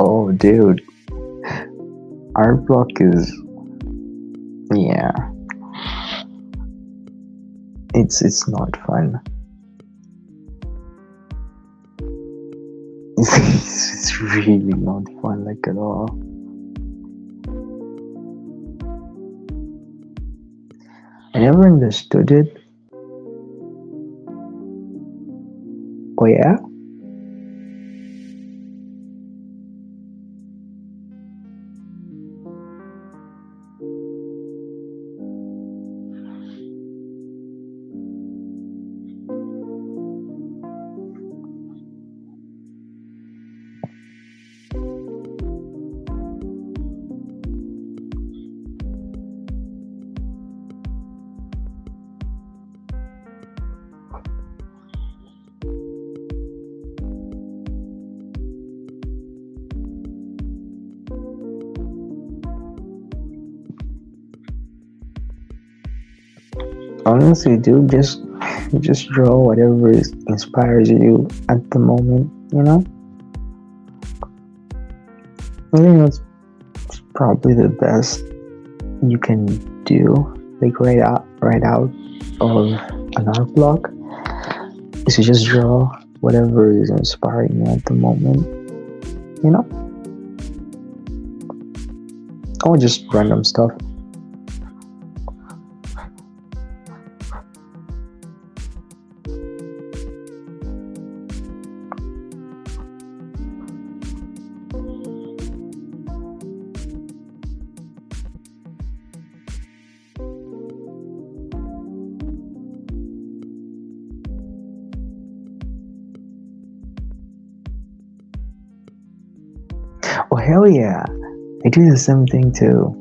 oh dude, art block is, yeah, it's not fun. It's really not fun, like, at all. I never understood it. Oh yeah? Honestly, dude, just draw whatever inspires you at the moment. I think that's probably the best you can do. Like right out of an art block is to just draw whatever is inspiring you at the moment. You know, or just random stuff. Oh hell yeah! I do the same thing too.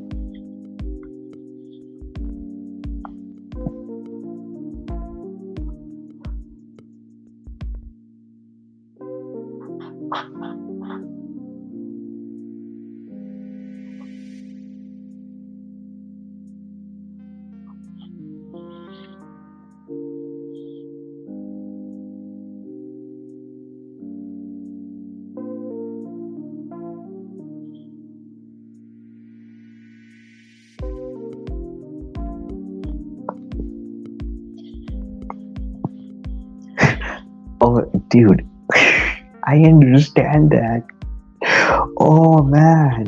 Oh, dude, I understand that. Oh man,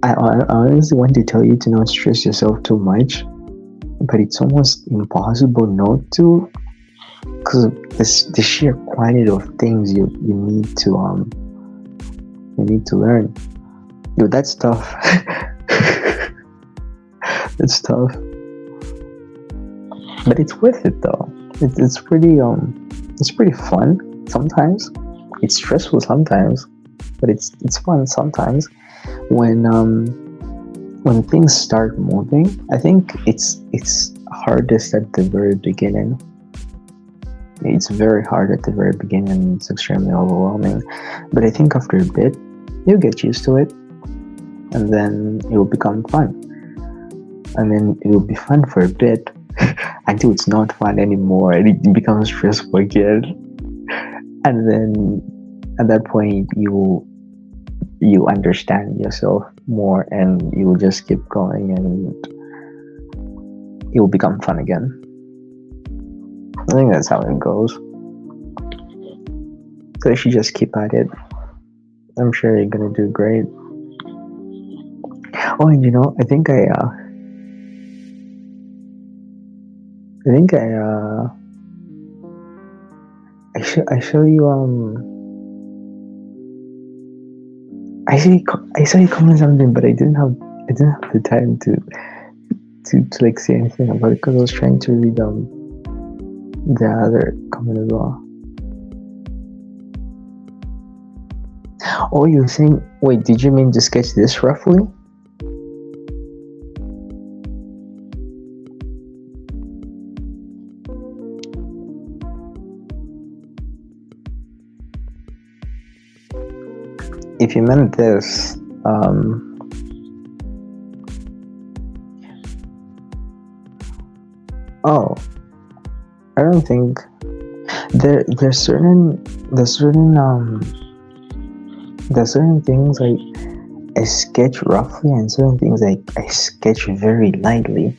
I honestly want to tell you to not stress yourself too much, but it's almost impossible not to, because the sheer quantity of things you need to learn. Dude, that's tough. It's tough, but it's worth it though. It's pretty fun sometimes. It's stressful sometimes, but it's fun sometimes. When things start moving, I think it's hardest at the very beginning. It's very hard at the very beginning. It's extremely overwhelming, but I think after a bit, you'll get used to it, and then it will become fun, and then it will be fun for a bit until it's not fun anymore and it becomes stressful again, and then at that point you understand yourself more and you will just keep going and it will become fun again. I think that's how it goes. So if you just keep at it, I'm sure you're gonna do great. Oh, and I think I show you I saw you comment something, but I didn't have the time to like say anything about it because I was trying to read the other comment as well. Oh, you were saying, wait, did you mean to sketch this roughly? If you meant this, oh, I don't think there's certain things I sketch roughly and certain things I sketch very lightly.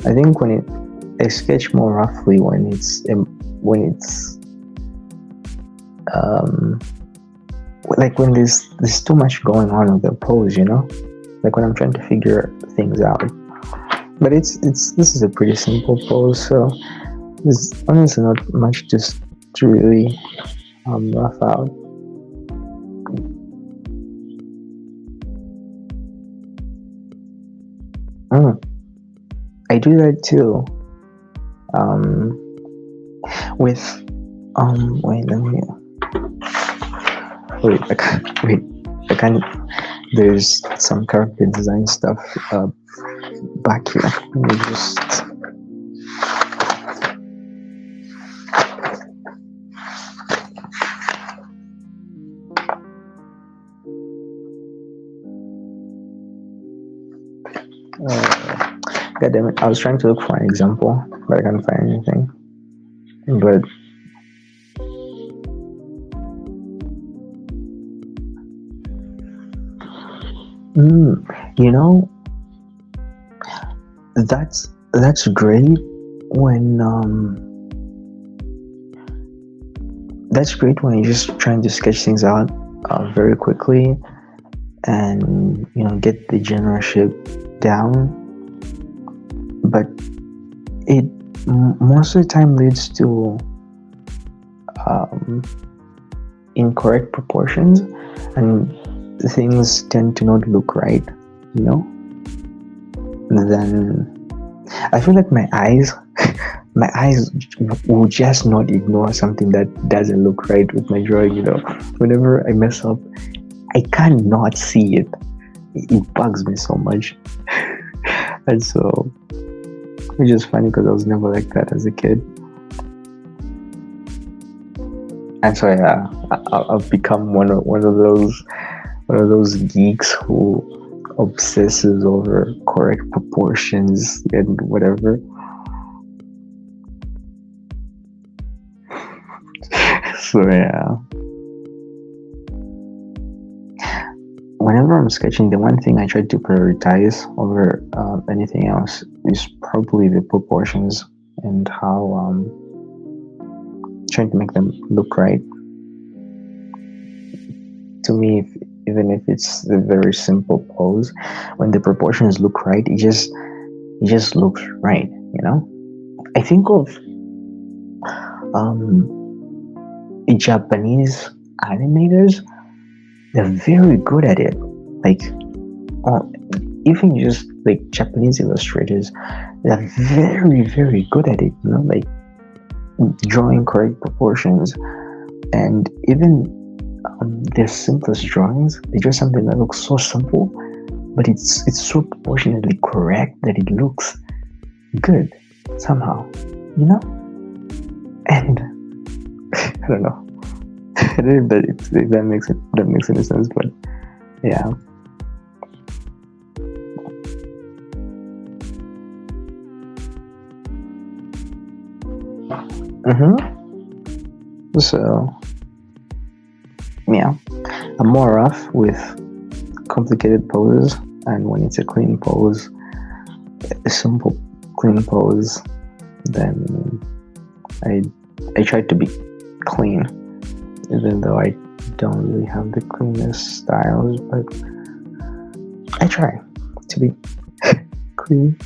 I think I sketch more roughly when it's like when there's too much going on with the pose, like when I'm trying to figure things out. But this is a pretty simple pose, so there's honestly not much to really rough out. Mm, I do that too. Um, with wait, let me wait. Wait, I can't. There's some character design stuff back here. Let me just. God damn it! I was trying to look for an example, but I can't find anything. But you know, that's great when that's great when you're just trying to sketch things out very quickly and get the general shape down, but it most of the time leads to incorrect proportions, and things tend to not look right, then I feel like my eyes will just not ignore something that doesn't look right with my drawing. Whenever I mess up, I can't not see it. It bugs me so much. And so it's just funny because I was never like that as a kid. And so yeah, I've become one of those geeks who obsesses over correct proportions and whatever. So yeah, whenever I'm sketching, the one thing I try to prioritize over anything else is probably the proportions and how trying to make them look right. To me, even if it's a very simple pose, when the proportions look right, it just looks right. I think of Japanese animators. They're very good at it. Like, even just like Japanese illustrators, they're very, very good at it. Like drawing correct proportions, and even their simplest drawings, they draw something that looks so simple, but it's so proportionately correct that it looks good somehow, And I don't know. I don't know if that makes any sense, but yeah. So yeah, I'm more rough with complicated poses, and when it's a clean pose, a simple clean pose, then I try to be clean, even though I don't really have the cleanest styles, but I try to be clean.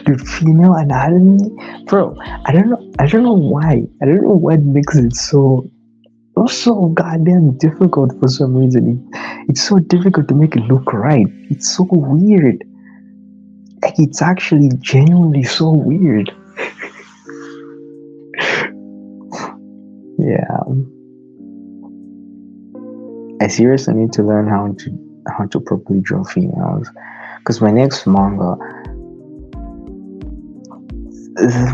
Dude, female anatomy, bro. I don't know why. I don't know what makes it so goddamn difficult for some reason. It's so difficult to make it look right. It's so weird. Like, it's actually genuinely so weird. Yeah. I seriously need to learn how to properly draw females, because my next manga, the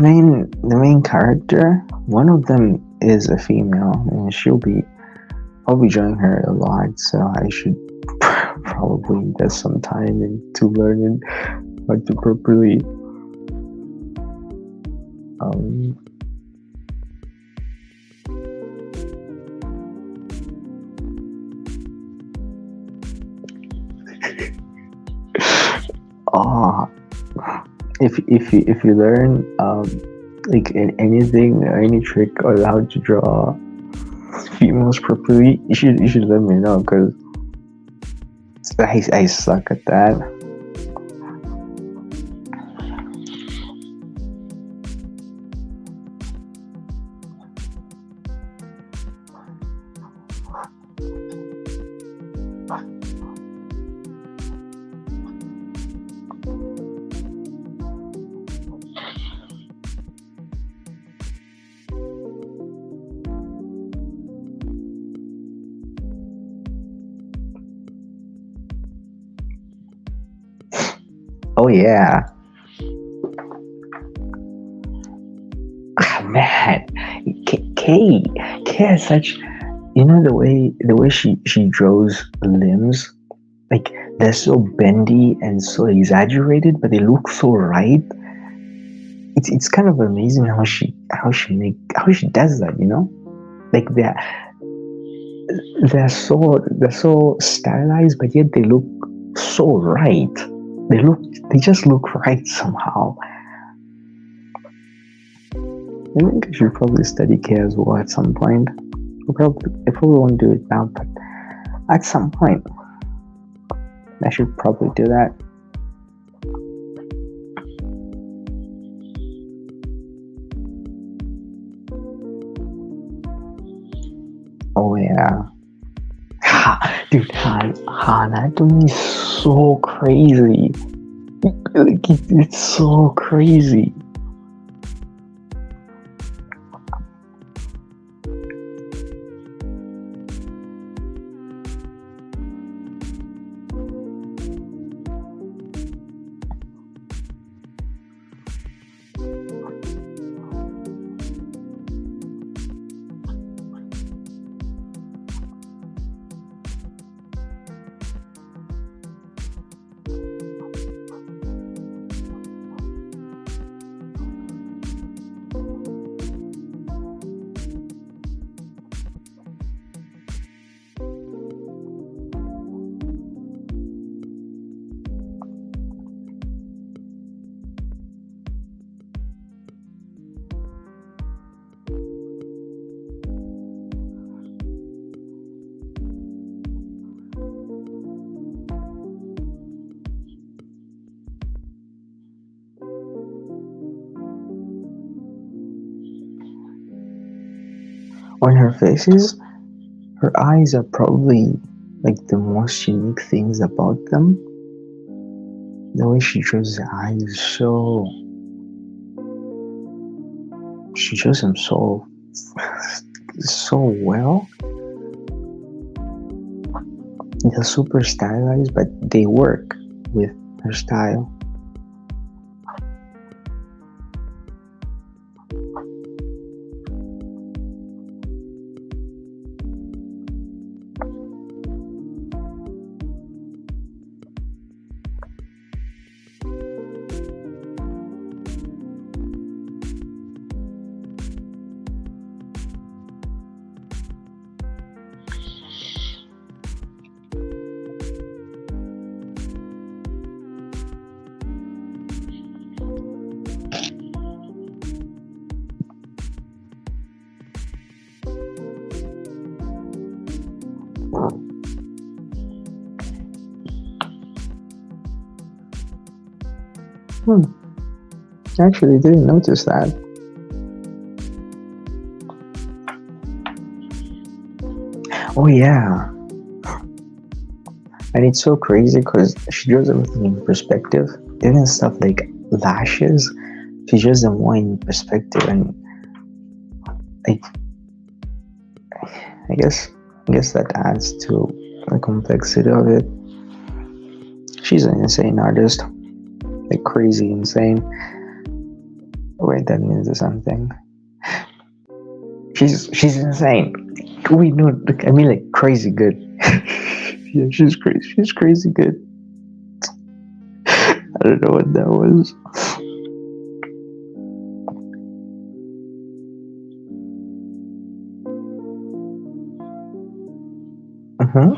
main character, one of them is a female, and I'll be drawing her a lot, so I should probably invest some time into learning how to properly if you learn like anything or any trick on how to draw females properly, you should let me know, because I suck at that. Oh yeah. Ah, man, K has such, the way she draws limbs, like they're so bendy and so exaggerated, but they look so right. It's kind of amazing how she does that. Like they're so stylized, but yet they look so right. They just look right somehow. I think I should probably study K as well at some point. I probably won't do it now, but at some point I should probably do that. Oh yeah. Dude, anatomy is so crazy. Like it's so crazy. On her faces, her eyes are probably like the most unique things about them. The way she draws the eyes is she draws them so well. They're super stylized, but they work with her style. Hmm. Actually, didn't notice that. Oh yeah, and it's so crazy because she draws everything in perspective. Even stuff like lashes, she draws them more in perspective, and like I guess that adds to the complexity of it. She's an insane artist, like crazy insane. Wait, that means something. She's insane. Wait, no, I mean like crazy good. Yeah, she's crazy. She's crazy good. I don't know what that was. Uh-huh.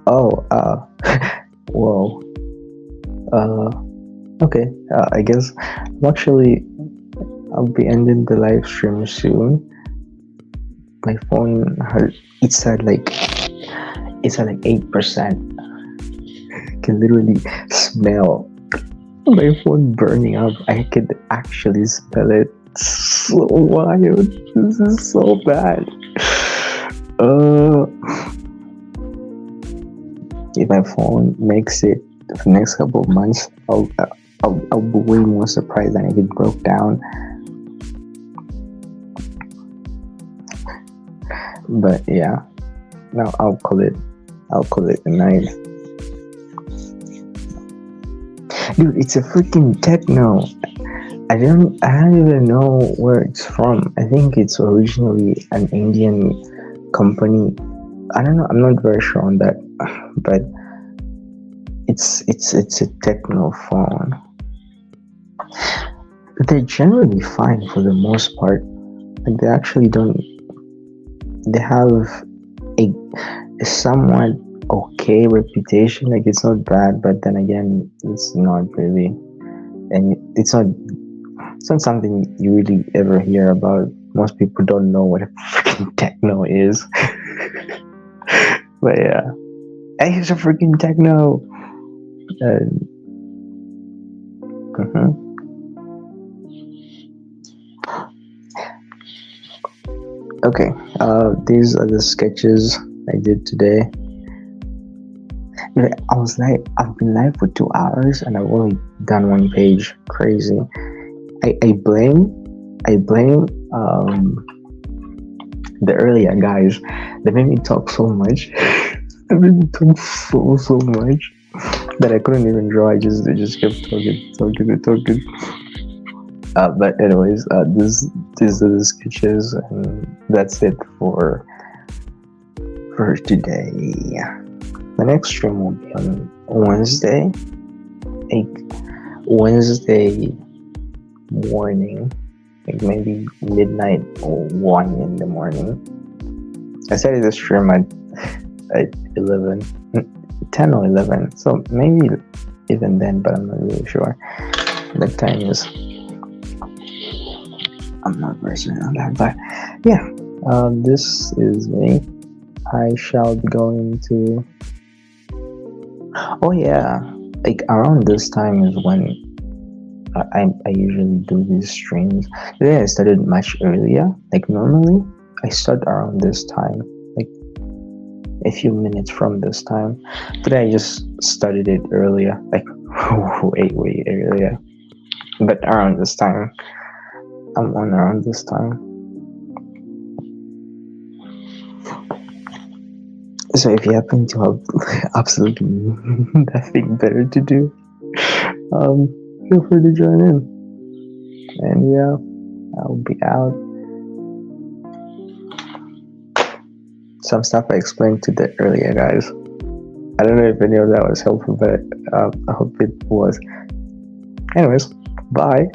Oh, whoa. Uh, okay. I guess actually I'll be ending the live stream soon. My phone has it's at like 8%. I can literally smell my phone burning up. I could actually smell it. So wild. This is so bad. Uh, if my phone makes it for the next couple of months, I'll be way more surprised than if it broke down. But yeah, now I'll call it a night. Dude, it's a freaking techno. I don't even know where it's from. I think it's originally an Indian company. I don't know. I'm not very sure on that, but it's a techno phone. They're generally fine for the most part. Like they actually don't. They have a somewhat okay reputation. Like it's not bad, but then again, it's not really, and it's not something you really ever hear about. Most people don't know what a freaking techno is. But yeah, hey, it's a freaking techno. Okay, these are the sketches I did today. I've been live for 2 hours and I've only done one page. Crazy. I blame the earlier guys. They made me talk so much. They made me talk so much that I couldn't even draw. They just kept talking. But anyways, these are the sketches, and that's it for today. The next stream will be on Wednesday, Wednesday morning, like maybe midnight or 1 in the morning. I started the stream at 10 or 11, so maybe even then, but I'm not really sure. The time is, I'm not very certain on that, but yeah, this is me. I shall be going to. Oh yeah, like around this time is when I usually do these streams. Today I started much earlier. Like normally I start around this time, like a few minutes from this time. Today I just started it earlier, like way earlier. But around this time, I'm on around this time. So if you happen to have absolutely nothing better to do, feel free to join in. And yeah, I'll be out. Some stuff I explained to the earlier guys. I don't know if any of that was helpful, but I hope it was. Anyways, bye.